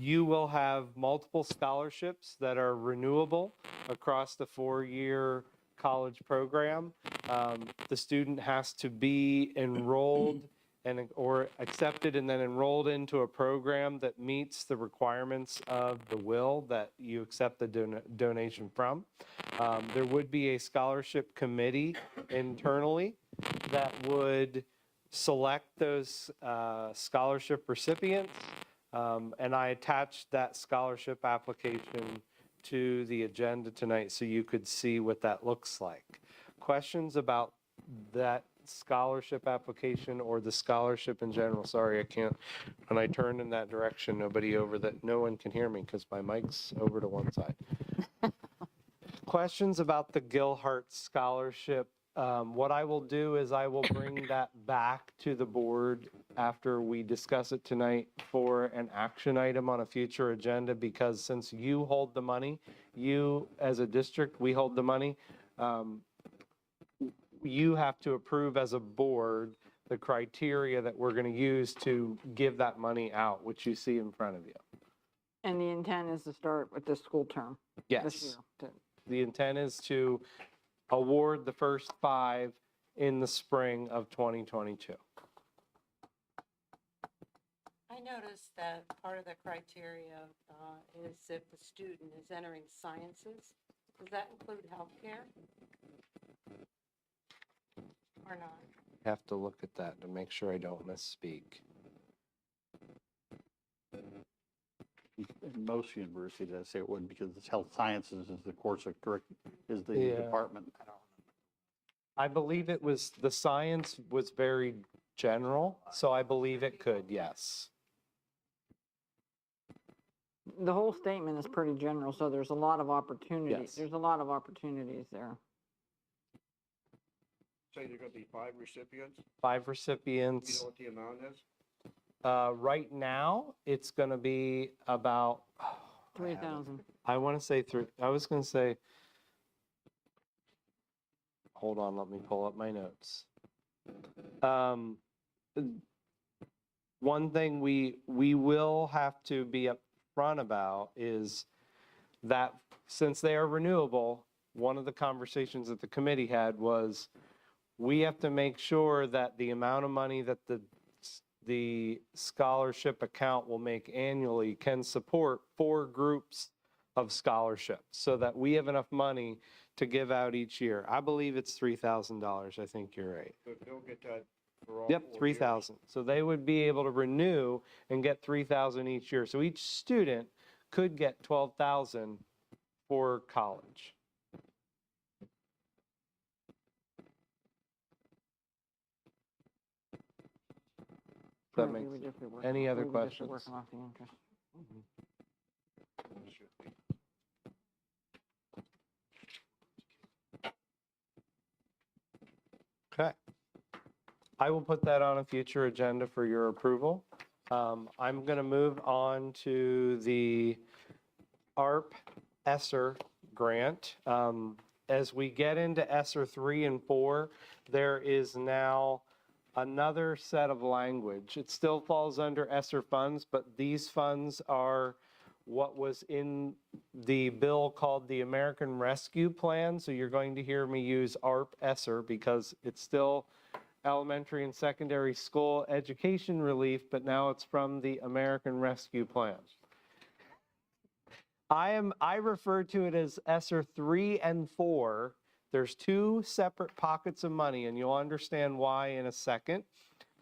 you will have multiple scholarships that are renewable across the 4-year college program. The student has to be enrolled or accepted and then enrolled into a program that meets the requirements of the will that you accept the donation from. There would be a scholarship committee internally that would select those scholarship recipients. And I attached that scholarship application to the agenda tonight so you could see what that looks like. Questions about that scholarship application or the scholarship in general? Sorry, I can't, when I turn in that direction, no one can hear me because my mic's over to one side. Questions about the Gill Hart Scholarship? What I will do is I will bring that back to the board after we discuss it tonight for an action item on a future agenda, because since you hold the money, you as a district, we hold the money, you have to approve as a board the criteria that we're going to use to give that money out, which you see in front of you. And the intent is to start with this school term. This Yes. year. The intent is to award the first 5 in the spring of 2022. I noticed that part of the criteria is if the student is entering sciences. Does that include healthcare? Or not? Have to look at that to make sure I don't misspeak. In most universities, I say it would, because it's health sciences is the course of is the Yeah. department. I believe the science was very general, so I believe it could, yes. The whole statement is pretty general, so there's a lot of opportunities. Yes. There's a lot of opportunities there. Say there's gonna be 5 recipients. 5 You recipients. know what the amount is? Right now, it's going to be about 3,000. I want to say I was going to say, hold on, let me pull up my notes. One thing we will have to be upfront about is that since they are renewable, one of the conversations that the committee had was we have to make sure that the amount of money that the scholarship account will make annually can support 4 groups of scholarships so that we have enough money to give out each year. I believe it's $3,000. I think you're right. So they'll get that for all Yep, 4 years. 3,000. So they would be able to renew and get 3,000 each year. So each student could get 12,000 for college. That Right, we makes would just be working any off- other we would just be questions? working off the interest. Okay. I will put that on a future agenda for your approval. I'm going to move on to the Arp Esser Grant. As we get into Esser 3 and 4, there is now another set of language. It still falls under Esser funds, but these funds are what was in the bill called the American Rescue Plan. So you're going to hear me use Arp Esser because it's still elementary and secondary school education relief, but now it's from the American Rescue Plan. I refer to it as ESSER 3 and 4. There's two separate pockets of money, and you'll understand why in a second.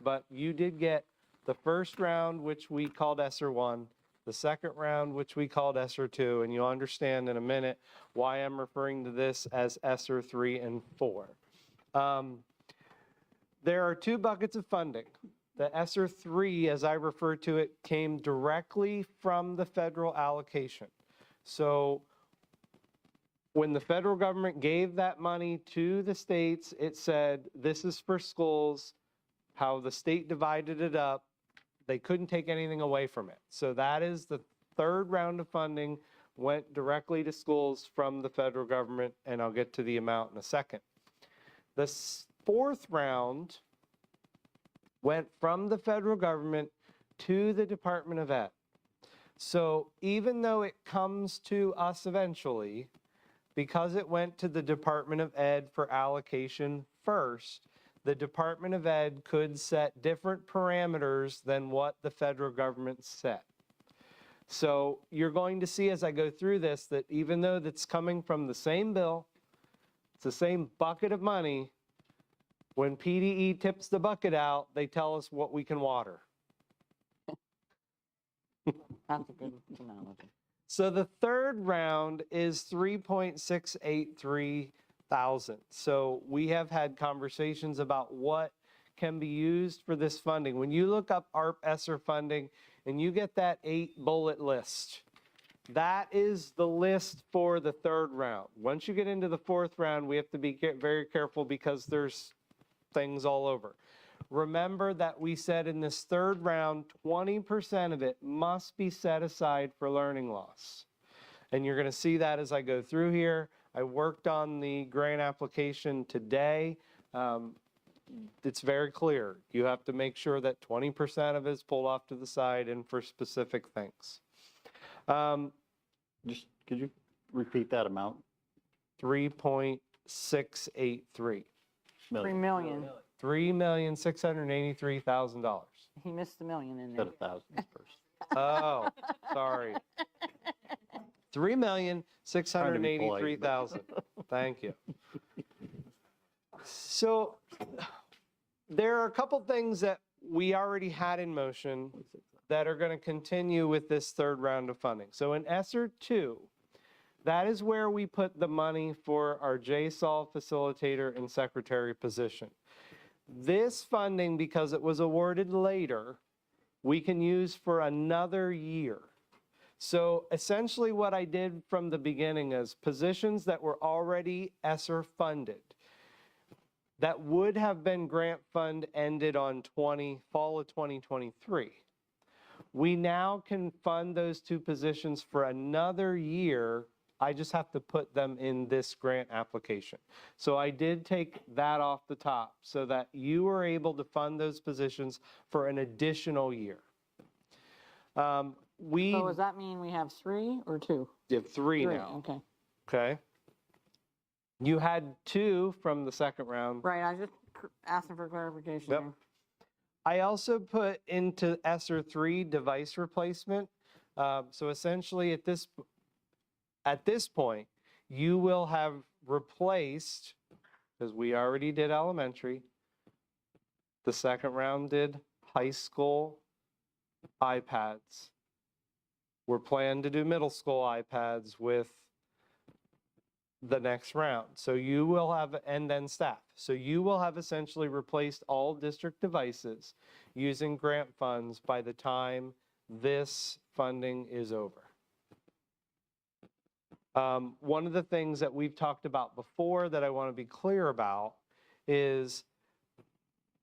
But you did get the first round, which we called ESSER 1, the second round, which we called ESSER 2, and you'll understand in a minute why I'm referring to this as ESSER 3 and 4. There are two buckets of funding. The ESSER 3, as I refer to it, came directly from the federal allocation. So when the federal government gave that money to the states, it said, this is for schools, how the state divided it up. They couldn't take anything away from it. So that is the third round of funding, went directly to schools from the federal government, and I'll get to the amount in a second. The fourth round went from the federal government to the Department of Ed. So even though it comes to us eventually, because it went to the Department of Ed for allocation first, the Department of Ed could set different parameters than what the federal government set. So you're going to see as I go through this that even though that's coming from the same bill, it's the same bucket of money, when PDE tips the bucket out, they tell us what we can water. That's a good analogy. So the third round is 3.683 thousand. So we have had conversations about what can be used for this funding. When you look up Arp Esser funding and you get that 8-bullet list, that is the list for the third round. Once you get into the fourth round, we have to be very careful because there's things all over. Remember that we said in this third round, 20% of it must be set aside for learning loss. And you're going to see that as I go through here. I worked on the grant application today. It's very clear. You have to make sure that 20% of it is pulled off to the side and for specific things. Just, could you repeat that amount? 3.683. $3 million. $3,683,000. He missed the million in there. Said 1,000 first. Oh, sorry. 3,683,000. Thank you. So there are a couple things that we already had in motion that are going to continue with this third round of funding. So in ESSER 2, that is where we put the money for our JSAL facilitator and secretary position. This funding, because it was awarded later, we can use for another year. So essentially what I did from the beginning is positions that were already ESSER funded, that would have been grant fund ended on fall of 2023. We now can fund those two positions for another year. I just have to put them in this grant application. So I did take that off the top so that you were able to fund those positions for an additional year. So does that mean we have 3 or 2? You have three now. Okay. Okay. You had 2 from the second round. Right, I was just asking for clarification. Yep. there. I also put into ESSER 3 device replacement. So essentially at this point, you will have replaced, because we already did elementary, the second round did high school iPads. We're planning to do middle school iPads with the next round. So you will have, and then staff. So you will have essentially replaced all district devices using grant funds by the time this funding is over. One of the things that we've talked about before that I want to be clear about is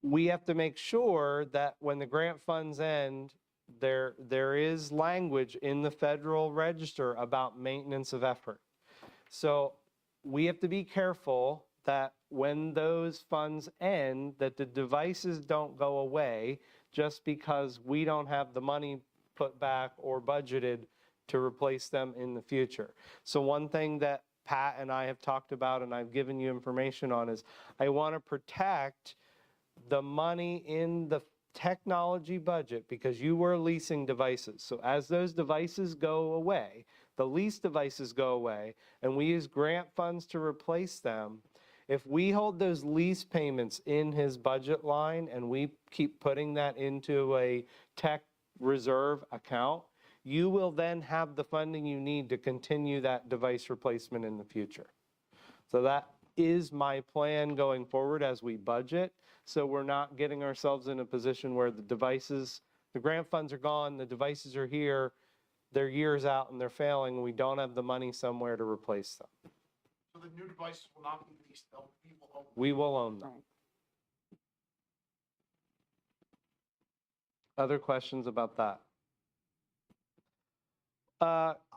we have to make sure that when the grant funds end, there is language in the Federal Register about maintenance of effort. So we have to be careful that when those funds end, that the devices don't go away just because we don't have the money put back or budgeted to replace them in the future. So one thing that Pat and I have talked about and I've given you information on is I want to protect the money in the technology budget because you were leasing devices. So as those devices go away, the lease devices go away, and we use grant funds to replace them, if we hold those lease payments in his budget line and we keep putting that into a tech reserve account, you will then have the funding you need to continue that device replacement in the future. So that is my plan going forward as we budget. So we're not getting ourselves in a position where the devices, the grant funds are gone, the devices are here, they're years out and they're failing, and we don't have the money somewhere to replace them. So the new devices will not be leased, we will own them. We will own them. Other questions about that?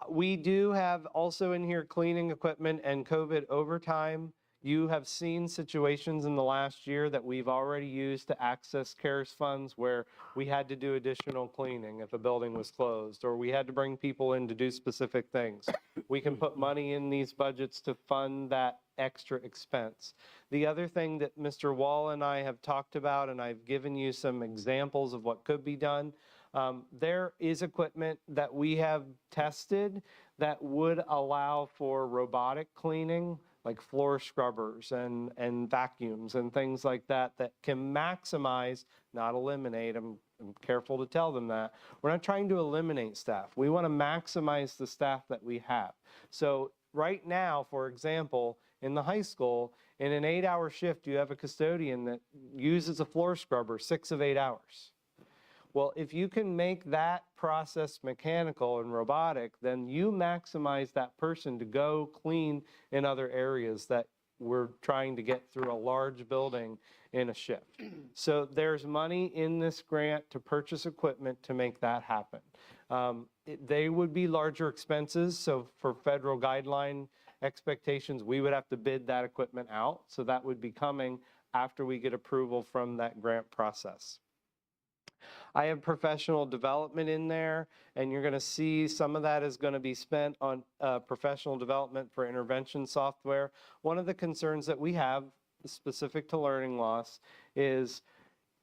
We do have also in here cleaning equipment and COVID overtime. You have seen situations in the last year that we've already used to access CARES funds where we had to do additional cleaning if a building was closed, or we had to bring people in to do specific things. We can put money in these budgets to fund that extra expense. The other thing that Mr. Wall and I have talked about, and I've given you some examples of what could be done, there is equipment that we have tested that would allow for robotic cleaning, like floor scrubbers and vacuums and things like that, that can maximize, not eliminate. I'm careful to tell them that. We're not trying to eliminate staff. We want to maximize the staff that we have. So right now, for example, in the high school, in an 8-hour shift, you have a custodian that uses a floor scrubber 6 of 8 hours. Well, if you can make that process mechanical and robotic, then you maximize that person to go clean in other areas that we're trying to get through a large building in a shift. So there's money in this grant to purchase equipment to make that happen. They would be larger expenses, so for federal guideline expectations, we would have to bid that equipment out. So that would be coming after we get approval from that grant process. I have professional development in there, and you're going to see some of that is going to be spent on professional development for intervention software. One of the concerns that we have specific to learning loss is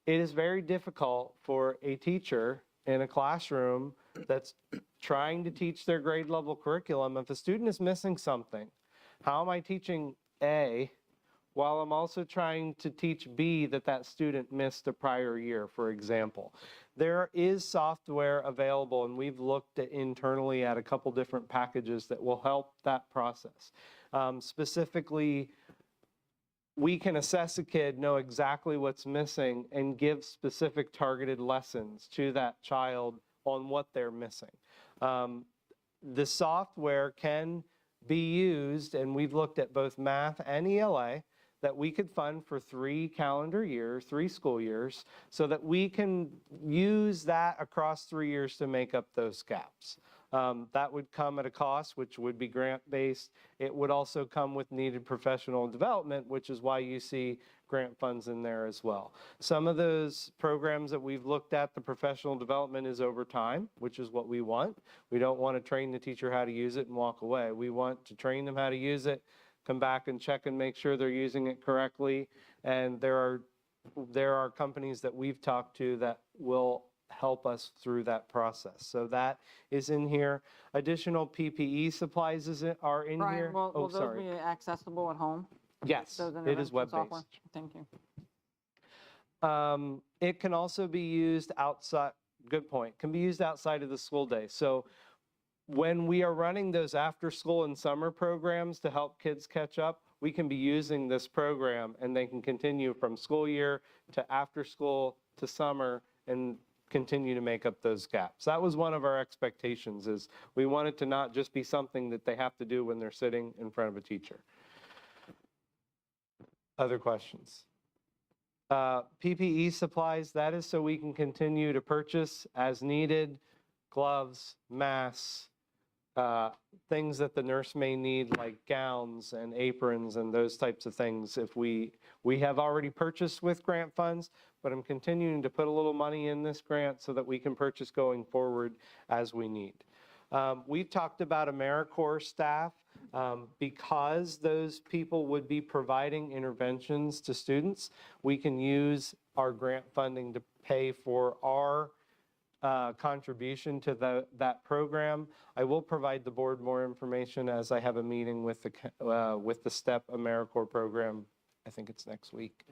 it is very difficult for a teacher in a classroom that's trying to teach their grade level curriculum. If a student is missing something, how am I teaching A while I'm also trying to teach B that student missed a prior year, for example? There is software available, and we've looked internally at a couple different packages that will help that process. Specifically, we can assess a kid, know exactly what's missing, and give specific targeted lessons to that child on what they're missing. The software can be used, and we've looked at both math and ELA, that we could fund for 3 calendar years, 3 school years, so that we can use that across 3 years to make up those gaps. That would come at a cost, which would be grant-based. It would also come with needed professional development, which is why you see grant funds in there as well. Some of those programs that we've looked at, the professional development is over time, which is what we want. We don't want to train the teacher how to use it and walk away. We want to train them how to use it, come back and check and make sure they're using it correctly. And there are companies that we've talked to that will help us through that process. So that is in here. Additional PPE supplies are in Brian, here. will those be accessible at home? Yes, Those it is intervention software? web-based. Thank you. It can also be used outside, good point, can be used outside of the school day. So when we are running those after school and summer programs to help kids catch up, we can be using this program, and they can continue from school year to after school to summer and continue to make up those gaps. That was one of our expectations, is we want it to not just be something that they have to do when they're sitting in front of a teacher. Other questions? PPE supplies, that is so we can continue to purchase as needed, gloves, masks, things that the nurse may need, like gowns and aprons and those types of things. If we have already purchased with grant funds, but I'm continuing to put a little money in this grant so that we can purchase going forward as we need. We've talked about AmeriCorps staff because those people would be providing interventions to students. We can use our grant funding to pay for our contribution to that program. I will provide the board more information as I have a meeting with the STEP AmeriCorps program. I think it's next week.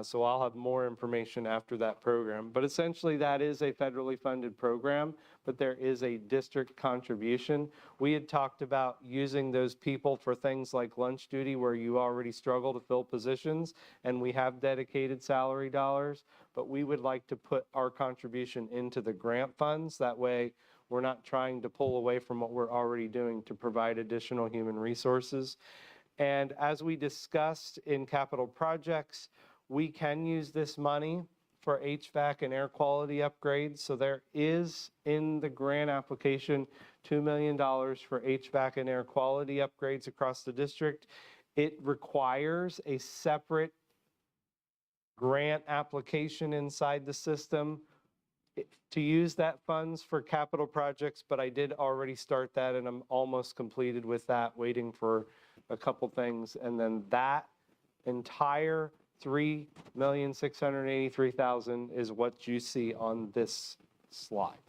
So I'll have more information after that program. But essentially, that is a federally funded program, but there is a district contribution. We had talked about using those people for things like lunch duty where you already struggle to fill positions, and we have dedicated salary dollars, but we would like to put our contribution into the grant funds. That way, we're not trying to pull away from what we're already doing to provide additional human resources. And as we discussed in capital projects, we can use this money for HVAC and air quality upgrades. So there is in the grant application $2 million for HVAC and air quality upgrades across the district. It requires a separate grant application inside the system to use that funds for capital projects, but I did already start that and I'm almost completed with that, waiting for a couple things. And then that entire $3,683,000 is what you see on this slide.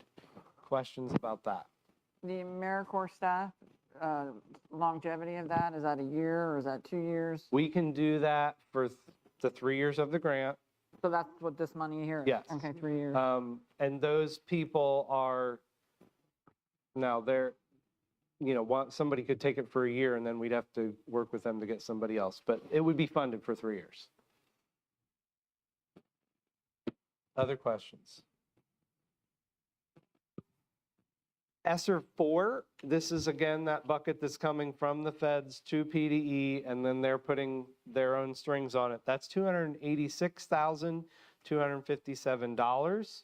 Questions about that? The AmeriCorps staff, longevity of that, is that a year or is that 2 years? We can do that for the 3 years of the grant. So that's what this money here is? Yes. Okay, 3 years. And those people are, now they're, somebody could take it for a year and then we'd have to work with them to get somebody else, but it would be funded for 3 years. Other questions? ESSER 4, this is again that bucket that's coming from the feds to PDE, and then they're putting their own strings on it. That's $286,257.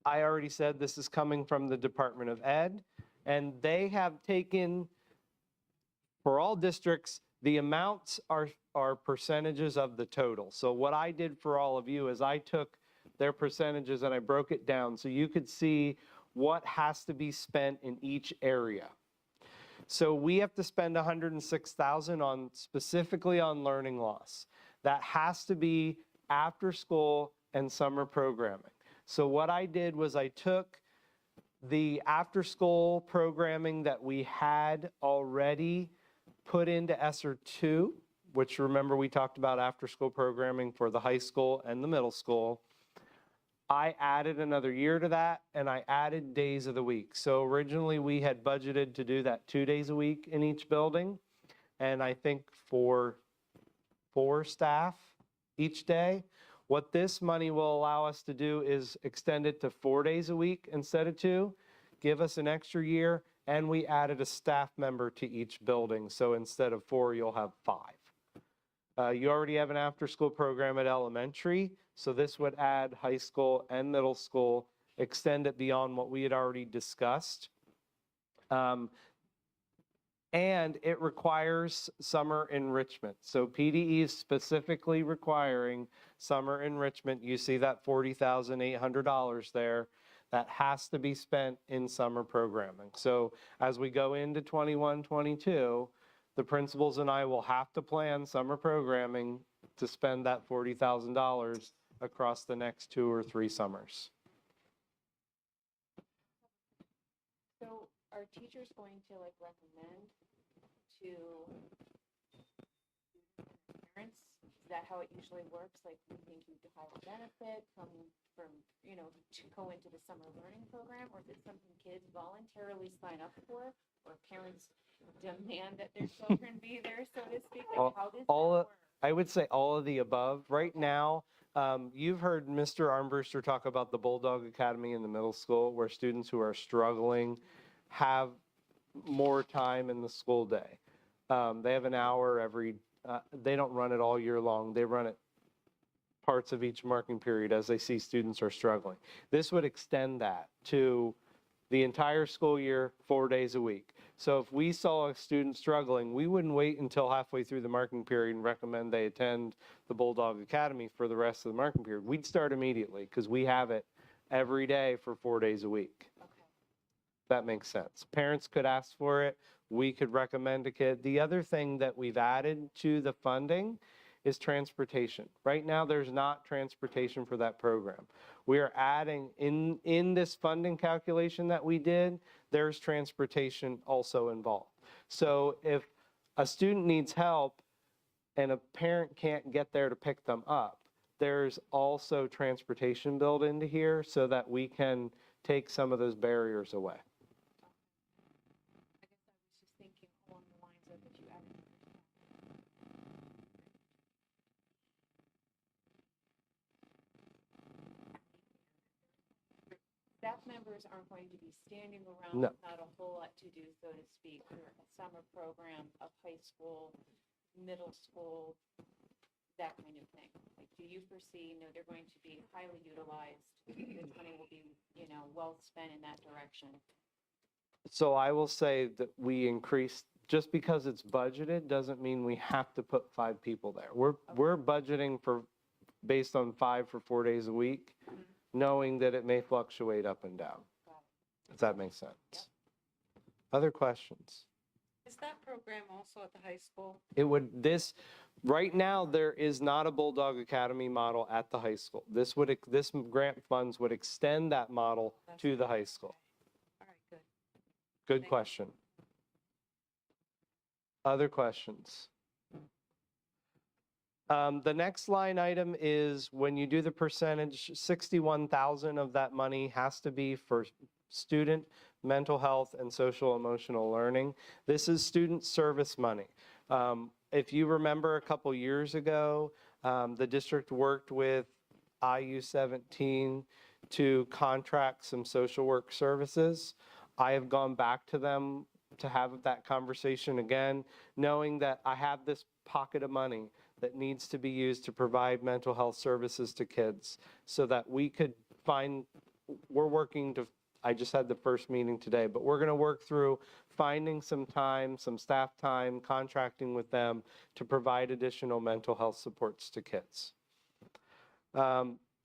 I already said this is coming from the Department of Ed, and they have taken, for all districts, the amounts are percentages of the total. So what I did for all of you is I took their percentages and I broke it down so you could see what has to be spent in each area. So we have to spend $106,000 on specifically on learning loss. That has to be after school and summer programming. So what I did was I took the after school programming that we had already put into ESSER 2, which remember we talked about after school programming for the high school and the middle school. I added another year to that and I added days of the week. So originally we had budgeted to do that 2 days a week in each building. And I think for 4 staff each day. What this money will allow us to do is extend it to 4 days a week instead of 2, give us an extra year, and we added a staff member to each building. So instead of 4, you'll have 5. You already have an after-school program at elementary, so this would add high school and middle school, extend it beyond what we had already discussed. And it requires summer enrichment. So PDE is specifically requiring summer enrichment. You see that $40,800 there. That has to be spent in summer programming. So as we go into 21-22, the principals and I will have to plan summer programming to spend that $40,000 across the next 2 or 3 summers. So are teachers going to recommend to parents? Is that how it usually works? Like, we think you could have a benefit from to go into the summer learning program, or is it something kids voluntarily sign up for, or parents demand that their children be there, so to speak? Like, how does that work? I would say all of the above. Right now, you've heard Mr. Armbruster talk about the Bulldog Academy in the middle school, where students who are struggling have more time in the school day. They have an hour every, they don't run it all year long. They run it parts of each marking period as they see students are struggling. This would extend that to the entire school year, 4 days a week. So if we saw a student struggling, we wouldn't wait until halfway through the marking period and recommend they attend the Bulldog Academy for the rest of the marking period. We'd start immediately because we have it every day for 4 days a week. Okay. That makes sense. Parents could ask for it. We could recommend a kid. The other thing that we've added to the funding is transportation. Right now, there's not transportation for that program. We are adding, in this funding calculation that we did, there's transportation also involved. So if a student needs help and a parent can't get there to pick them up, there's also transportation built into here so that we can take some of those barriers away. I guess I was just thinking along the lines of if you added. Staff members aren't going to be standing around No. with not a whole lot to do, so to speak, for a summer program of high school, middle school, that kind of thing. Like, do you foresee, they're going to be highly utilized, this money will be, well spent in that direction? So I will say that we increased, just because it's budgeted doesn't mean we have to put 5 people there. We're budgeting for, based on 5 for 4 days a week, knowing that it may fluctuate up and down. If that makes sense. Other questions? Is that program also at the high school? It would, right now, there is not a Bulldog Academy model at the high school. This grant funds would extend that model to the high school. All right, good. Good question. Other questions? The next line item is when you do the percentage, 61,000 of that money has to be for student mental health and social emotional learning. This is student service money. If you remember a couple years ago, the district worked with IU17 to contract some social work services. I have gone back to them to have that conversation again, knowing that I have this pocket of money that needs to be used to provide mental health services to kids so that we could find, we're working to, I just had the first meeting today, but we're going to work through finding some time, some staff time, contracting with them to provide additional mental health supports to kids.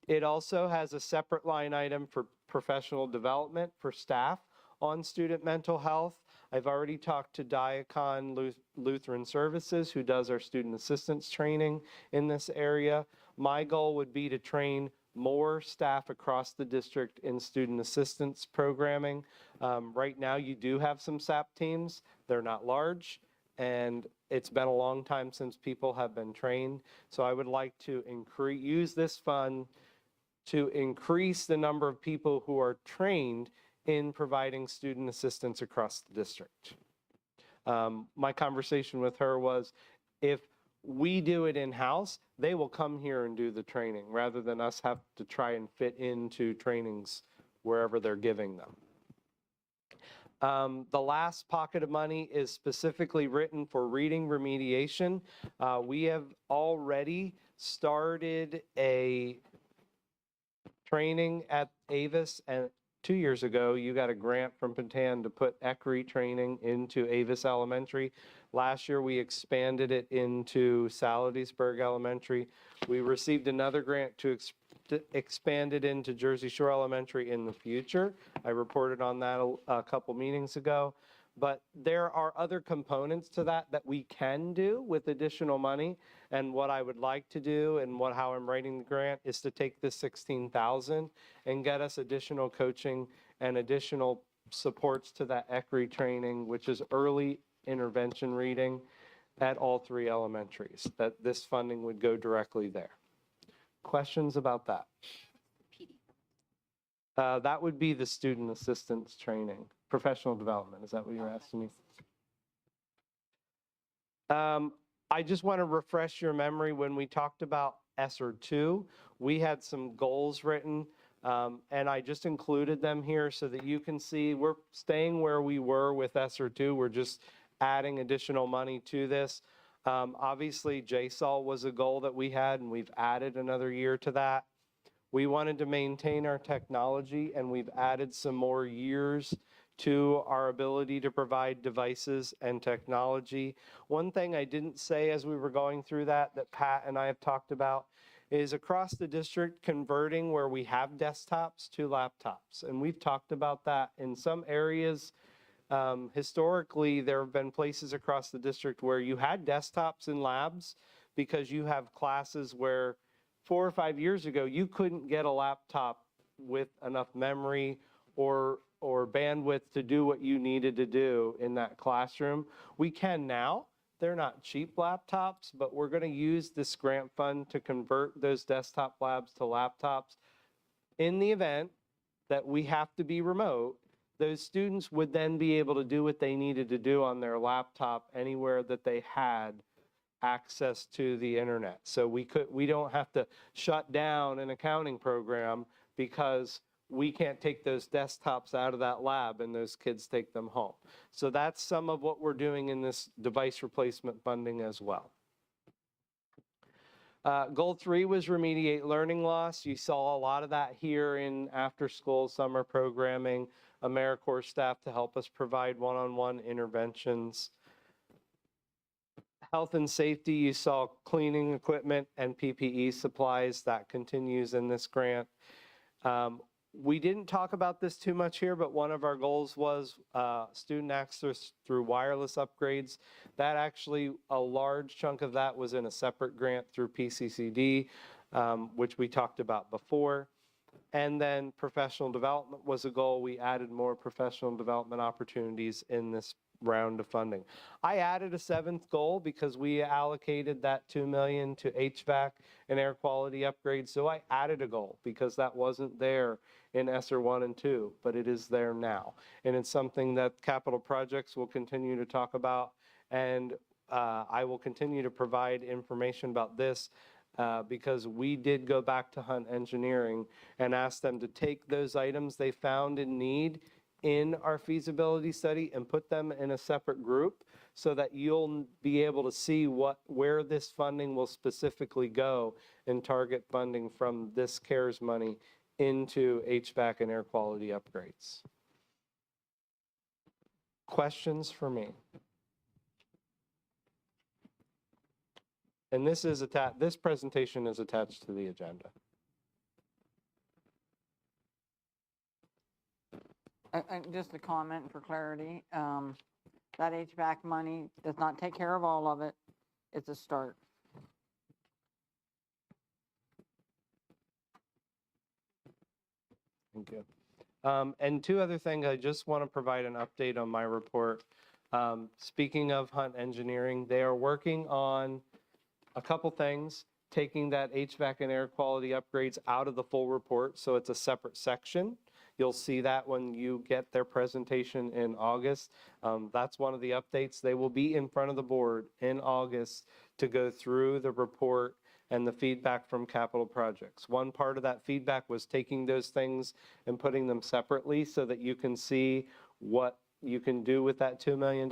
It also has a separate line item for professional development for staff on student mental health. I've already talked to Diacon Lutheran Services, who does our student assistance training in this area. My goal would be to train more staff across the district in student assistance programming. Right now, you do have some SAP teams. They're not large, and it's been a long time since people have been trained. So I would like to use this fund to increase the number of people who are trained in providing student assistance across the district. My conversation with her was, if we do it in-house, they will come here and do the training rather than us have to try and fit into trainings wherever they're giving them. The last pocket of money is specifically written for reading remediation. We have already started a training at Avis, and 2 years ago, you got a grant from Patan to put ECRI training into Avis Elementary. Last year, we expanded it into Saladiesburg Elementary. We received another grant to expand it into Jersey Shore Elementary in the future. I reported on that a couple meetings ago. But there are other components to that that we can do with additional money. And what I would like to do and how I'm writing the grant is to take this 16,000 and get us additional coaching and additional supports to that ECRI training, which is early intervention reading at all 3 elementaries, that this funding would go directly there. Questions about that? That would be the student assistance training, professional development. Is that what you're asking me? I just want to refresh your memory. When we talked about ESSER 2, we had some goals written, and I just included them here so that you can see we're staying where we were with ESSER 2. We're just adding additional money to this. Obviously, JSAL was a goal that we had, and we've added another year to that. We wanted to maintain our technology, and we've added some more years to our ability to provide devices and technology. One thing I didn't say as we were going through that Pat and I have talked about is across the district converting where we have desktops to laptops. And we've talked about that in some areas. Historically, there have been places across the district where you had desktops in labs, because you have classes where 4 or 5 years ago, you couldn't get a laptop with enough memory or bandwidth to do what you needed to do in that classroom. We can now. They're not cheap laptops, but we're going to use this grant fund to convert those desktop labs to laptops. In the event that we have to be remote, those students would then be able to do what they needed to do on their laptop anywhere that they had access to the internet. So we don't have to shut down an accounting program because we can't take those desktops out of that lab and those kids take them home. So that's some of what we're doing in this device replacement funding as well. Goal 3 was remediate learning loss. You saw a lot of that here in after school summer programming, AmeriCorps staff to help us provide one-on-one interventions. Health and safety, you saw cleaning equipment and PPE supplies. That continues in this grant. We didn't talk about this too much here, but one of our goals was student access through wireless upgrades. That actually, a large chunk of that was in a separate grant through PCCD, which we talked about before. And then professional development was a goal. We added more professional development opportunities in this round of funding. I added a 7th goal because we allocated that $2 million to HVAC and air quality upgrades. So I added a goal because that wasn't there in ESSER 1 and 2, but it is there now. And it's something that capital projects will continue to talk about. And I will continue to provide information about this because we did go back to Hunt Engineering and ask them to take those items they found in need in our feasibility study and put them in a separate group so that you'll be able to see where this funding will specifically go and target funding from this CARES money into HVAC and air quality upgrades. Questions for me? And this presentation is attached to the agenda. And just a comment for clarity, that HVAC money does not take care of all of it. It's a start. Thank you. And 2 other things, I just want to provide an update on my report. Speaking of Hunt Engineering, they are working on a couple things, taking that HVAC and air quality upgrades out of the full report, so it's a separate section. You'll see that when you get their presentation in August. That's one of the updates. They will be in front of the board in August to go through the report and the feedback from capital projects. One part of that feedback was taking those things and putting them separately so that you can see what you can do with that $2 million.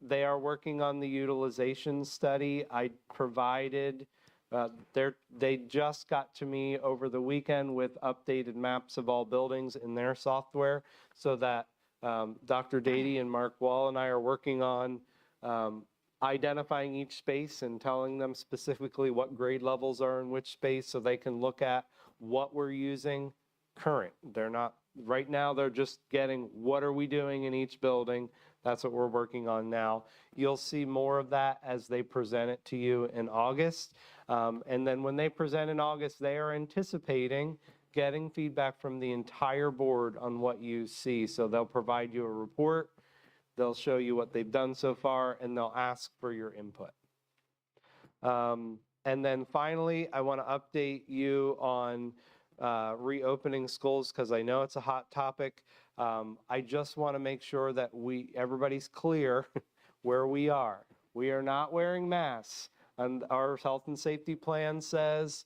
They are working on the utilization study. I provided they just got to me over the weekend with updated maps of all buildings in their software so that Dr. Dady and Mark Wall and I are working on identifying each space and telling them specifically what grade levels are in which space so they can look at what we're using current. They're not, right now they're just getting what are we doing in each building. That's what we're working on now. You'll see more of that as they present it to you in August. And then when they present in August, they are anticipating getting feedback from the entire board on what you see. So they'll provide you a report, they'll show you what they've done so far, and they'll ask for your input. And then finally, I want to update you on reopening schools because I know it's a hot topic. I just want to make sure that everybody's clear where we are. We are not wearing masks. And our health and safety plan says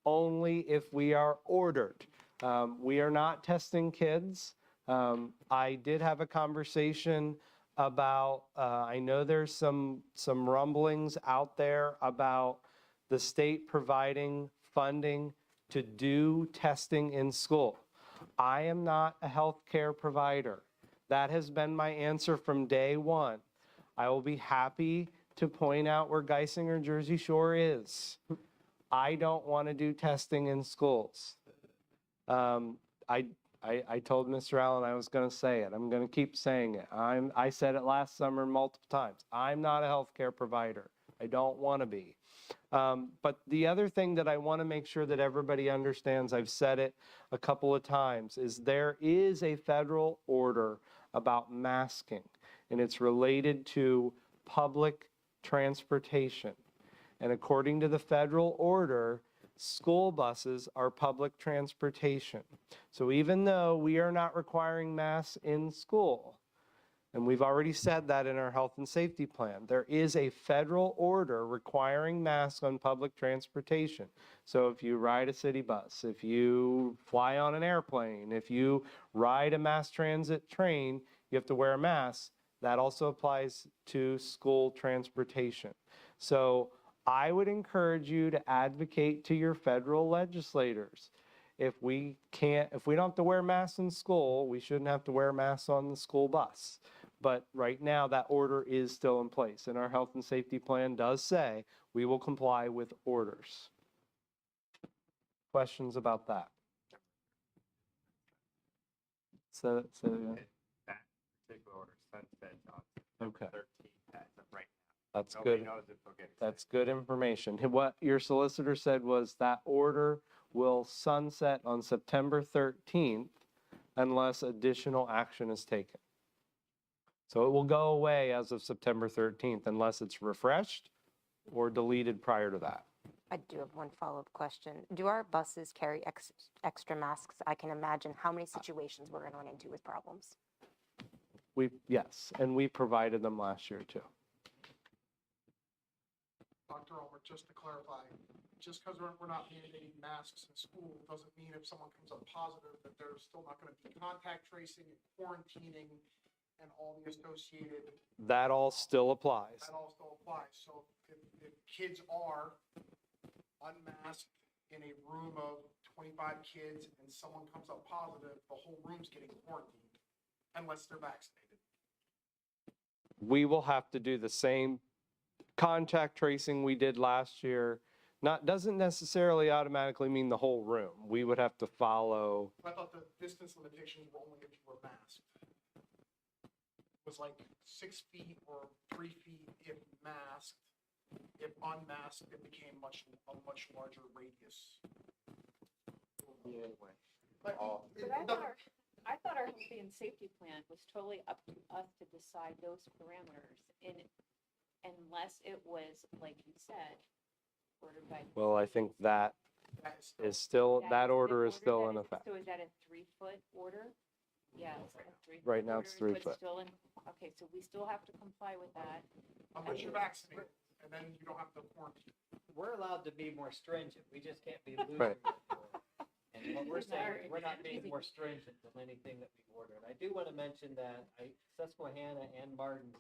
only if we are ordered. We are not testing kids. I did have a conversation about, I know there's some rumblings out there about the state providing funding to do testing in school. I am not a healthcare provider. That has been my answer from day one. I will be happy to point out where Geisinger, Jersey Shore is. I don't want to do testing in schools. I told Mr. Allen I was going to say it. I'm going to keep saying it. I said it last summer multiple times. I'm not a healthcare provider. I don't want to be. But the other thing that I want to make sure that everybody understands, I've said it a couple of times, is there is a federal order about masking, and it's related to public transportation. And according to the federal order, school buses are public transportation. So even though we are not requiring masks in school, and we've already said that in our health and safety plan, there is a federal order requiring masks on public transportation. So if you ride a city bus, if you fly on an airplane, if you ride a mass transit train, you have to wear a mask. That also applies to school transportation. So I would encourage you to advocate to your federal legislators. If we don't have to wear masks in school, we shouldn't have to wear masks on the school bus. But right now, that order is still in place, and our health and safety plan does say we will comply with orders. Questions about that? So That particular order sunsets on okay. 13th as of right That's Nobody good. knows if they'll get That's good information. What your solicitor said was that order will sunset on September 13th unless additional action is taken. So it will go away as of September 13th unless it's refreshed or deleted prior to that. I do have one follow-up question. Do our buses carry extra masks? I can imagine how many situations we're going to run into with problems. Yes, and we provided them last year too. Dr. Ulmer, just to clarify, just because we're not mandating masks in school doesn't mean if someone comes up positive that there's still not going to be contact tracing and quarantining and all the associated. That all still applies. That all still applies. So if kids are unmasked in a room of 25 kids and someone comes up positive, the whole room's getting quarantined unless they're vaccinated. We will have to do the same contact tracing we did last year. Doesn't necessarily automatically mean the whole room. We would have to follow. I thought the distance limitations were only if you were masked. It was like 6 feet or 3 feet if masked. If unmasked, it became a much larger radius. anyway. But I thought our health and safety plan was totally up to us to decide those parameters unless it was, like you said, ordered by. Well, I think that is still, that order is still in effect. So is that a 3-foot order? Yeah. It's a 3-foot Right now it's order, 3 so foot. still in. Okay, so we still have to comply with that. unless you're vaccinated, and then you don't have to quarantine. We're allowed to be more stringent, we just can't be looser. Right. And what we're saying, we're not being more stringent than anything that we've ordered. I do want to mention that Susquehanna and Martin's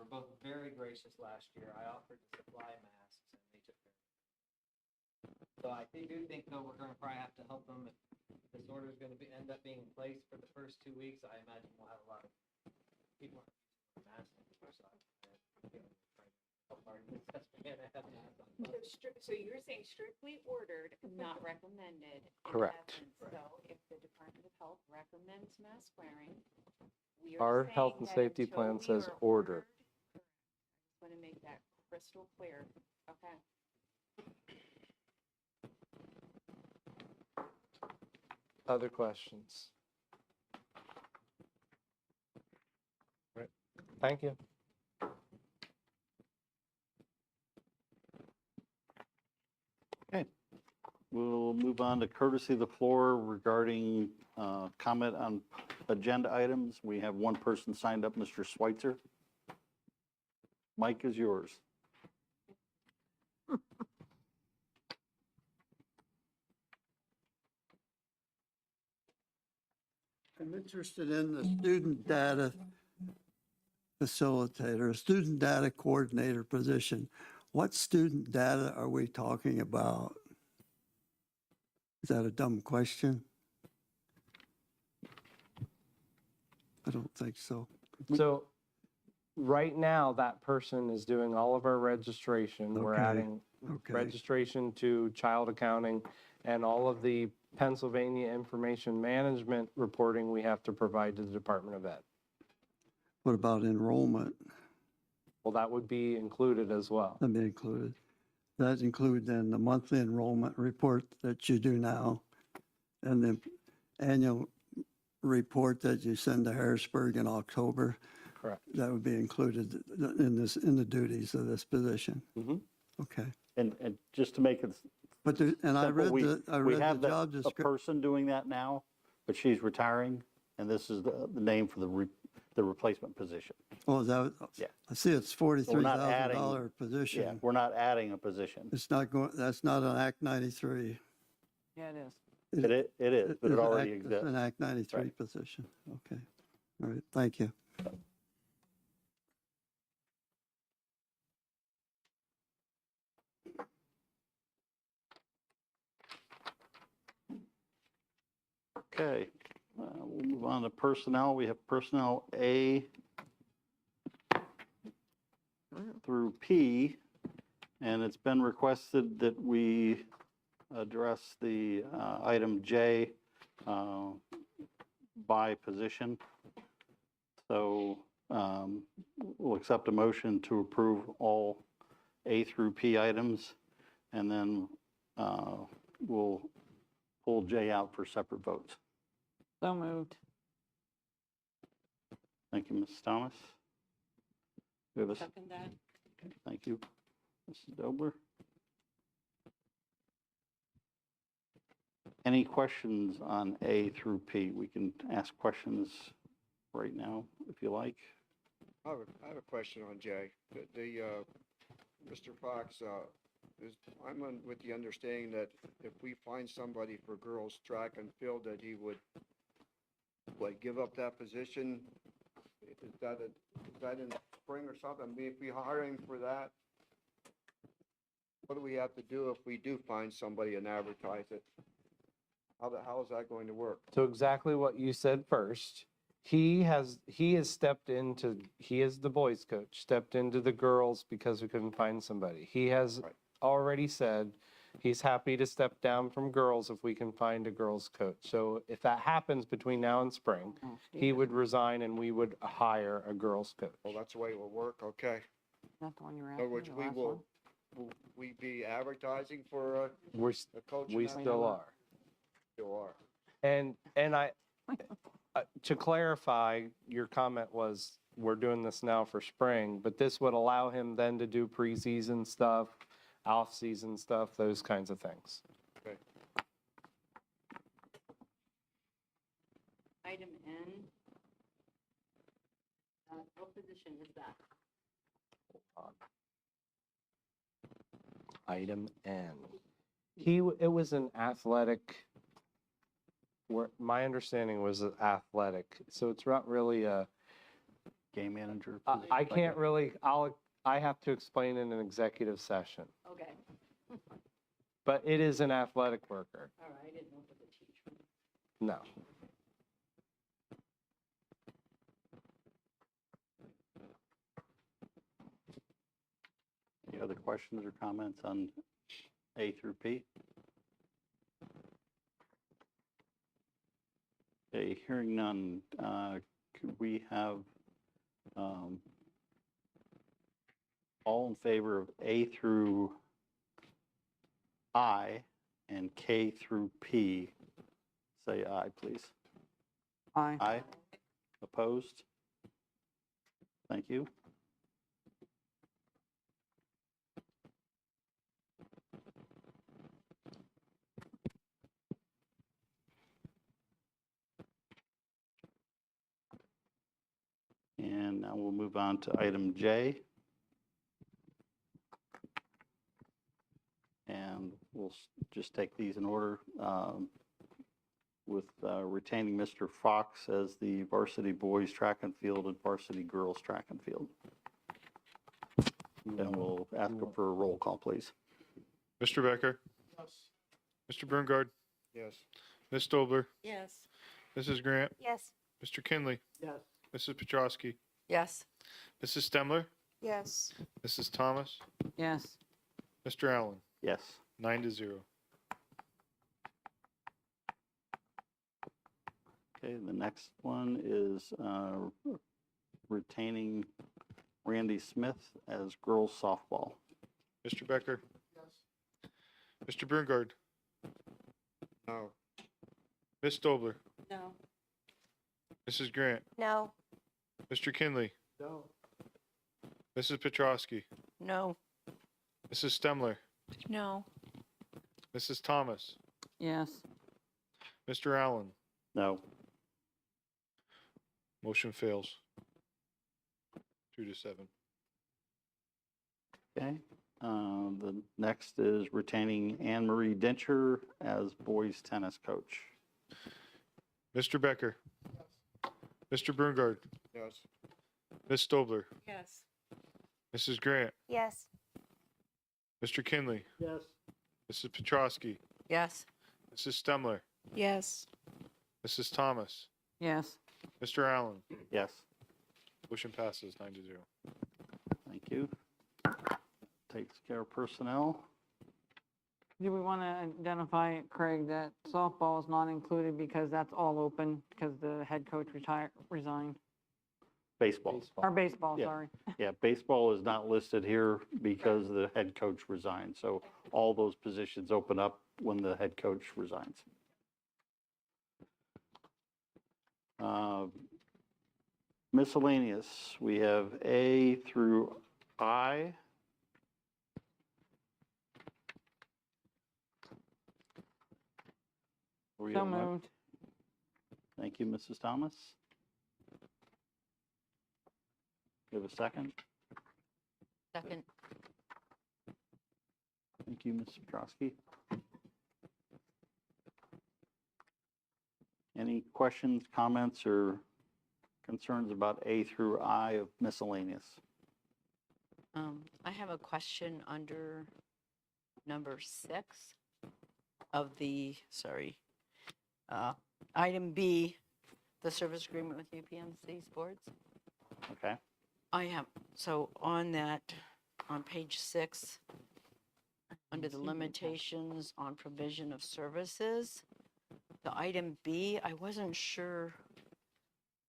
were both very gracious last year. I offered to supply masks and they took care of it. So I do think though we're going to probably have to help them if this order is going to end up being in place for the first 2 weeks. I imagine we'll have a lot of people masks. So you're saying strictly ordered, not recommended. in Correct. essence. So if the Department of Health recommends mask wearing, we Our are health saying and that safety until plan we says are ordered. Correct. I just want to make that crystal clear. Okay. Other questions? Right. Thank you. Okay, we'll move on to courtesy of the floor regarding comment on agenda items. We have one person signed up, Mr. Schweitzer. Mike is yours. I'm interested in the student data facilitator, student data coordinator position. What student data are we talking about? Is that a dumb question? I don't think so. So right now, that person is doing all of our registration. We're Okay. adding Okay. registration to child accounting and all of the Pennsylvania information management reporting we have to provide to the Department of Ed. What about enrollment? Well, that would be included as well. That'd be included. That include then the monthly enrollment report that you do now and the annual report that you send to Harrisburg in October. Correct. That would be included in the duties of this position. Mhm. Okay. And just to make it But there, and I simple, read we the have job a description. person doing that now, but she's retiring, and this is the name for the replacement position. Oh, is that? Yeah. I see it's So we're not $43,000 Yeah, position. we're not adding a position. It's not going, that's not an Act 93. Yeah, it is. It is, but it It's an already Act- It's exists. an Act 93 Right. position. Okay. All right, thank you. Okay, we'll move on to personnel. We have personnel A through P, and it's been requested that we address the item J by position. So we'll accept a motion to approve all A through P items, and then we'll pull J out for separate votes. So moved. Thank you, Mrs. Thomas. We have a Second that. Okay, thank you, Mrs. Dobler. Any questions on A through P? We can ask questions right now, if you like. I have a question on Jay. Mr. Fox, I'm with the understanding that if we find somebody for girls track and field, that he would, give up that position? Is that in spring or something? I mean, if we hire him for that, what do we have to do if we do find somebody and advertise it? How is that going to work? So exactly what you said first. He is the boys coach, stepped into the girls because we couldn't find somebody. He has Right. already said he's happy to step down from girls if we can find a girls coach. So if that happens between now and spring, he would resign and we would hire a girls coach. Well, that's the way it will work, okay. Not the one you were In other asking, words, the we last will, one? will we be advertising for a coach? We still are. Still are. And I, to clarify, your comment was, we're doing this now for spring, but this would allow him then to do preseason stuff, off-season stuff, those kinds of things. Okay. Item N. What position is that? Item N. It was an athletic, my understanding was athletic, so it's not really a, Game manager. I can't really, I have to explain in an executive session, Okay, but it is an athletic worker. all right, I didn't know if it was a teacher. No. Any other questions or comments on A through P? Okay, hearing none, could we have all in favor of A through I and K through P? Say aye, please. Aye. Aye. Opposed? Thank you. And now we'll move on to item J. And we'll just take these in order, with retaining Mr. Fox as the varsity boys track and field and varsity girls track and field. And we'll ask for a roll call, please. Mr. Becker, Yes. Mr. Berngard, Yes. Ms. Dobler, Yes. Mrs. Grant, Yes. Mr. Kinley, Yes. Mrs. Petrowski, Yes. Mrs. Stemler, Yes. Mrs. Thomas, Yes. Mr. Allen, Yes. 9-0. Okay, the next one is retaining Randy Smith as girls softball. Mr. Becker, Yes. Mr. Brungard, No. Ms. Dobler, No. Mrs. Grant, No. Mr. Kinley, No. Mrs. Petrosky, No. Mrs. Stemler, No. Mrs. Thomas, Yes. Mr. Allen. No. Motion fails. 2-7. Okay. The next is retaining Anne Marie Denture as boys tennis coach. Mr. Becker, Mr. Brungard, Yes. Ms. Dobler, Yes. Mrs. Grant, Yes. Mr. Kinley, Yes. Mrs. Petrosky, Yes. Mrs. Stemler, Yes. Mrs. Thomas, Yes. Mr. Allen. Yes. Motion passes 9-0. Thank you. Takes care of personnel. Do we want to identify, Craig, that softball is not included because that's all open because the head coach resigned? Baseball. Or baseball, Yeah. sorry. Yeah, baseball is not listed here because the head coach resigned. So all those positions open up when the head coach resigns. Miscellaneous, we have A through I. Were you So on that? moved. Thank you, Mrs. Thomas. Give a second. Second. Thank you, Ms. Petrosky. Any questions, comments, or concerns about A through I of miscellaneous? I have a question under number 6 of the, item B, the service agreement with UPMC Sports. Okay. So on that, on page 6, under the limitations on provision of services, the item B, I wasn't sure,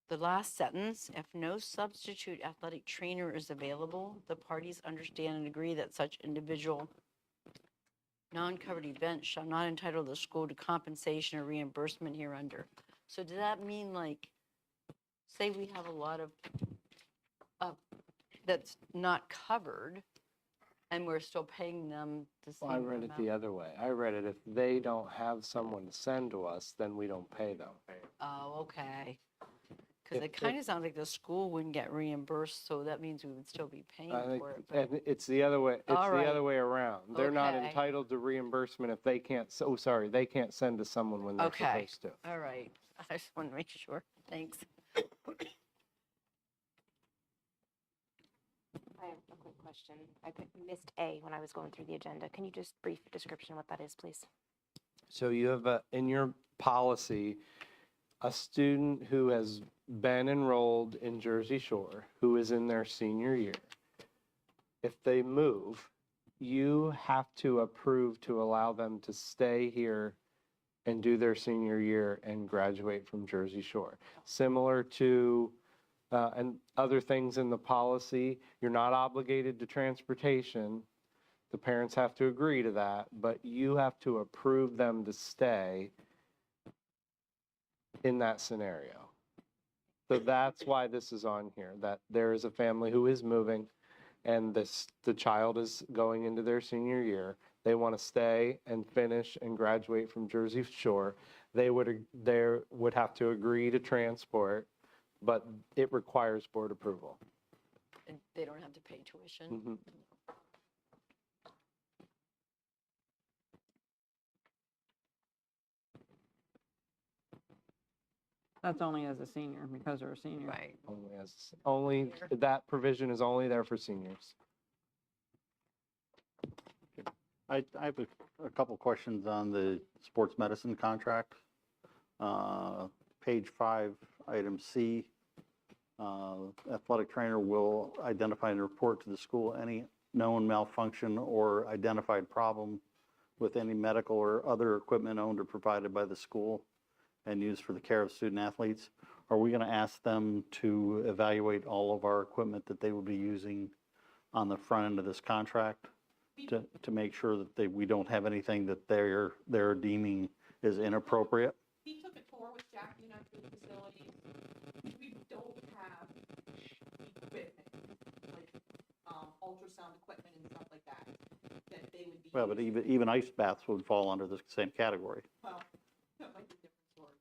the last sentence, if no substitute athletic trainer is available, the parties understand and agree that such individual non-covered event shall not entitle the school to compensation or reimbursement hereunder. So does that mean, like, say we have a lot of that's not covered and we're still paying them the same Well, I read it the other way. I read it, if they don't have someone to send to us, then we don't pay them. Oh, okay. Because it If- kind of sounds like the school wouldn't get reimbursed, so that means we would still be paying I think, for it. But and it's the other way, it's the All right. other way around. They're not Okay. entitled to reimbursement if they can't, they can't send to someone when they're Okay. supposed to. all right, I just want to make sure. Thanks. I have a quick question. I missed A when I was going through the agenda. Can you just brief description what that is, please? So you have in your policy, a student who has been enrolled in Jersey Shore, who is in their senior year. If they move, you have to approve to allow them to stay here and do their senior year and graduate from Jersey Shore. Similar to, and other things in the policy, you're not obligated to transportation. The parents have to agree to that, but you have to approve them to stay in that scenario. So that's why this is on here, that there is a family who is moving and the child is going into their senior year. They want to stay and finish and graduate from Jersey Shore. They would have to agree to transport, but it requires board approval. And they don't have to pay tuition. Mhm. That's only as a senior, because they're a senior. Right. Only that provision is only there for seniors. I have a couple questions on the sports medicine contract. Page 5, item C. Athletic trainer will identify and report to the school any known malfunction or identified problem with any medical or other equipment owned or provided by the school and used for the care of student athletes. are we going to ask them to evaluate all of our equipment that they will be using on the front end of this contract to make sure that we don't have anything that they're deeming is inappropriate? He took a tour with Jackie and I through the facilities. We don't have equipment, like, ultrasound equipment and stuff like that, that they would be. Well, but using. even ice baths would fall under the same category. Well, that might be a different story.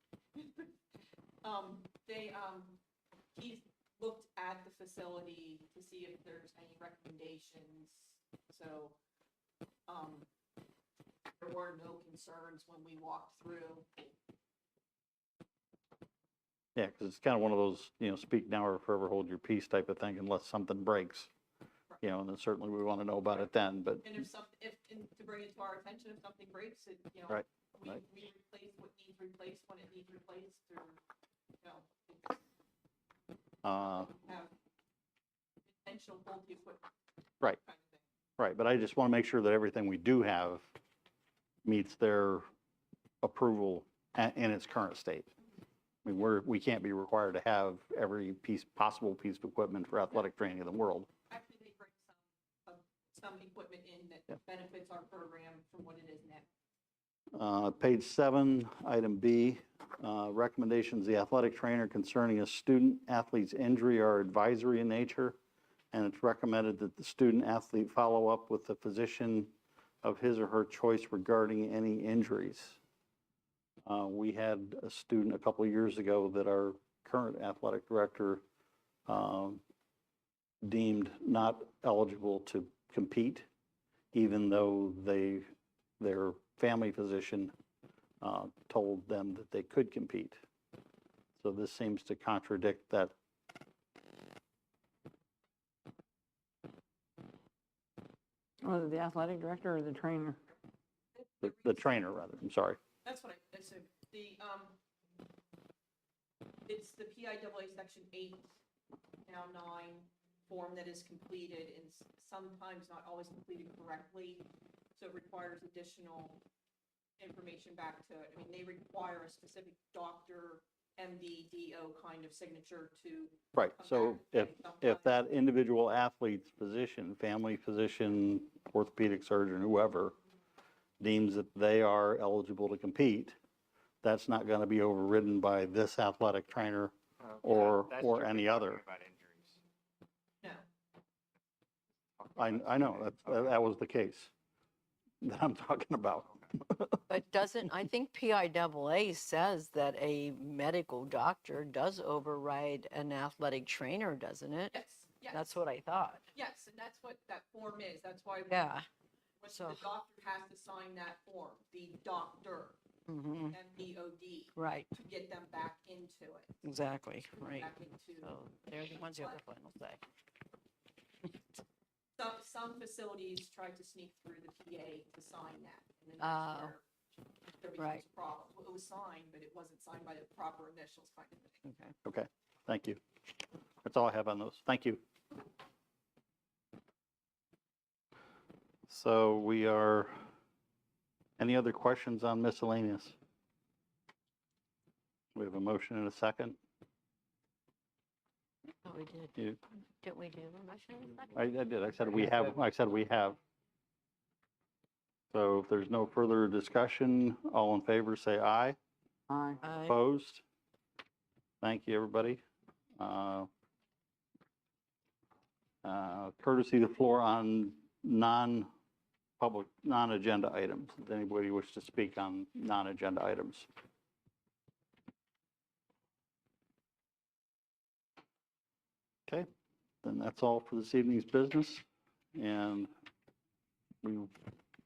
He's looked at the facility to see if there's any recommendations, so, there were no concerns when we walked through. Yeah, because it's kind of one of those, speak now or forever hold your peace type of thing unless something breaks. And then certainly we want to know about it then, but. And to bring it to our attention, if something breaks, Right, we right. replace what needs replaced when it needs replaced, or, have intentional faulty equipment. Right. kind of thing. Right, but I just want to make sure that everything we do have meets their approval in its current state. I mean, we can't be required to have every possible piece of equipment for athletic training in the world. Actually, they bring some equipment in that benefits our program from what it is now. Page 7, item B, recommendations, the athletic trainer concerning a student athlete's injury are advisory in nature, and it's recommended that the student athlete follow up with the physician of his or her choice regarding any injuries. We had a student a couple of years ago that our current athletic director deemed not eligible to compete, even though their family physician told them that they could compete. So this seems to contradict that. Was it the athletic director or the trainer? The trainer, rather, I'm sorry. That's what I assumed. It's the PIAA Section 8, now 9 form that is completed and sometimes not always completed correctly. So it requires additional information back to it. I mean, they require a specific doctor, MD, DO kind of signature to. Right, come so back and say if that individual athlete's physician, family physician, orthopedic surgeon, whoever, deems that they are eligible to compete, that's not going to be overridden by this athletic trainer or any other. No. I know, that was the case that I'm talking about. But I think PIAA says that a medical doctor does override an athletic trainer, doesn't it? Yes. That's what I thought. Yes, and that's what that form is. That's why. Yeah. The doctor has to sign that form, the doctor, Mm-hmm. MDOD. Right. To get them back into it. Exactly, right. Back into. So they're the ones who have the final say. Some facilities try to sneak through the PA to sign that. And then Oh. that's where there becomes a problem. Well, it was signed, but it wasn't signed by the proper initials kind of thing. Okay. Okay, thank you. That's all I have on those. Thank you. So any other questions on miscellaneous? We have a motion and a second. Oh, we did. You- Didn't we do a motion in a second? I did, I said we have. So if there's no further discussion, all in favor say aye. Aye. Aye. Opposed? Thank you, everybody. Courtesy the floor on non-public, non-agenda items. Does anybody wish to speak on non-agenda items? Okay, then that's all for this evening's business. And we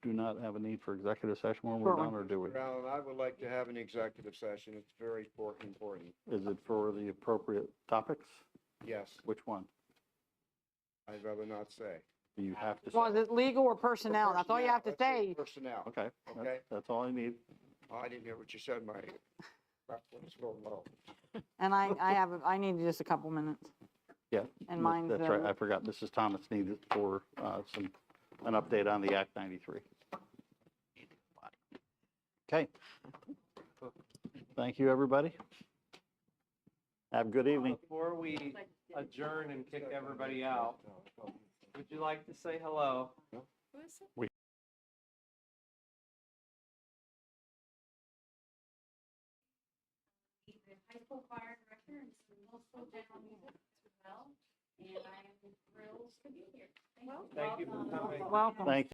do not have a need for executive session when we're done, or do we? Alan, I would like to have an executive session. It's very important. Is it for the appropriate topics? Yes, Which one? I'd rather not say. You have to Well, is say. it legal or personnel? That's all you have to Let's say say. Personnel. Okay, Okay. that's all I need. Oh, I didn't hear what you said, my, let's go low. And I need just a couple minutes. Yeah. And mine's, That's right, I forgot. Mrs. Thomas needed for an update on the Act 93. Okay. Thank you, everybody. Have a good evening. Before we adjourn and kick everybody out, would you like to say hello? The high school choir director and some middle school general music as well, and I am thrilled to be here. Thank you for coming. Welcome. Thank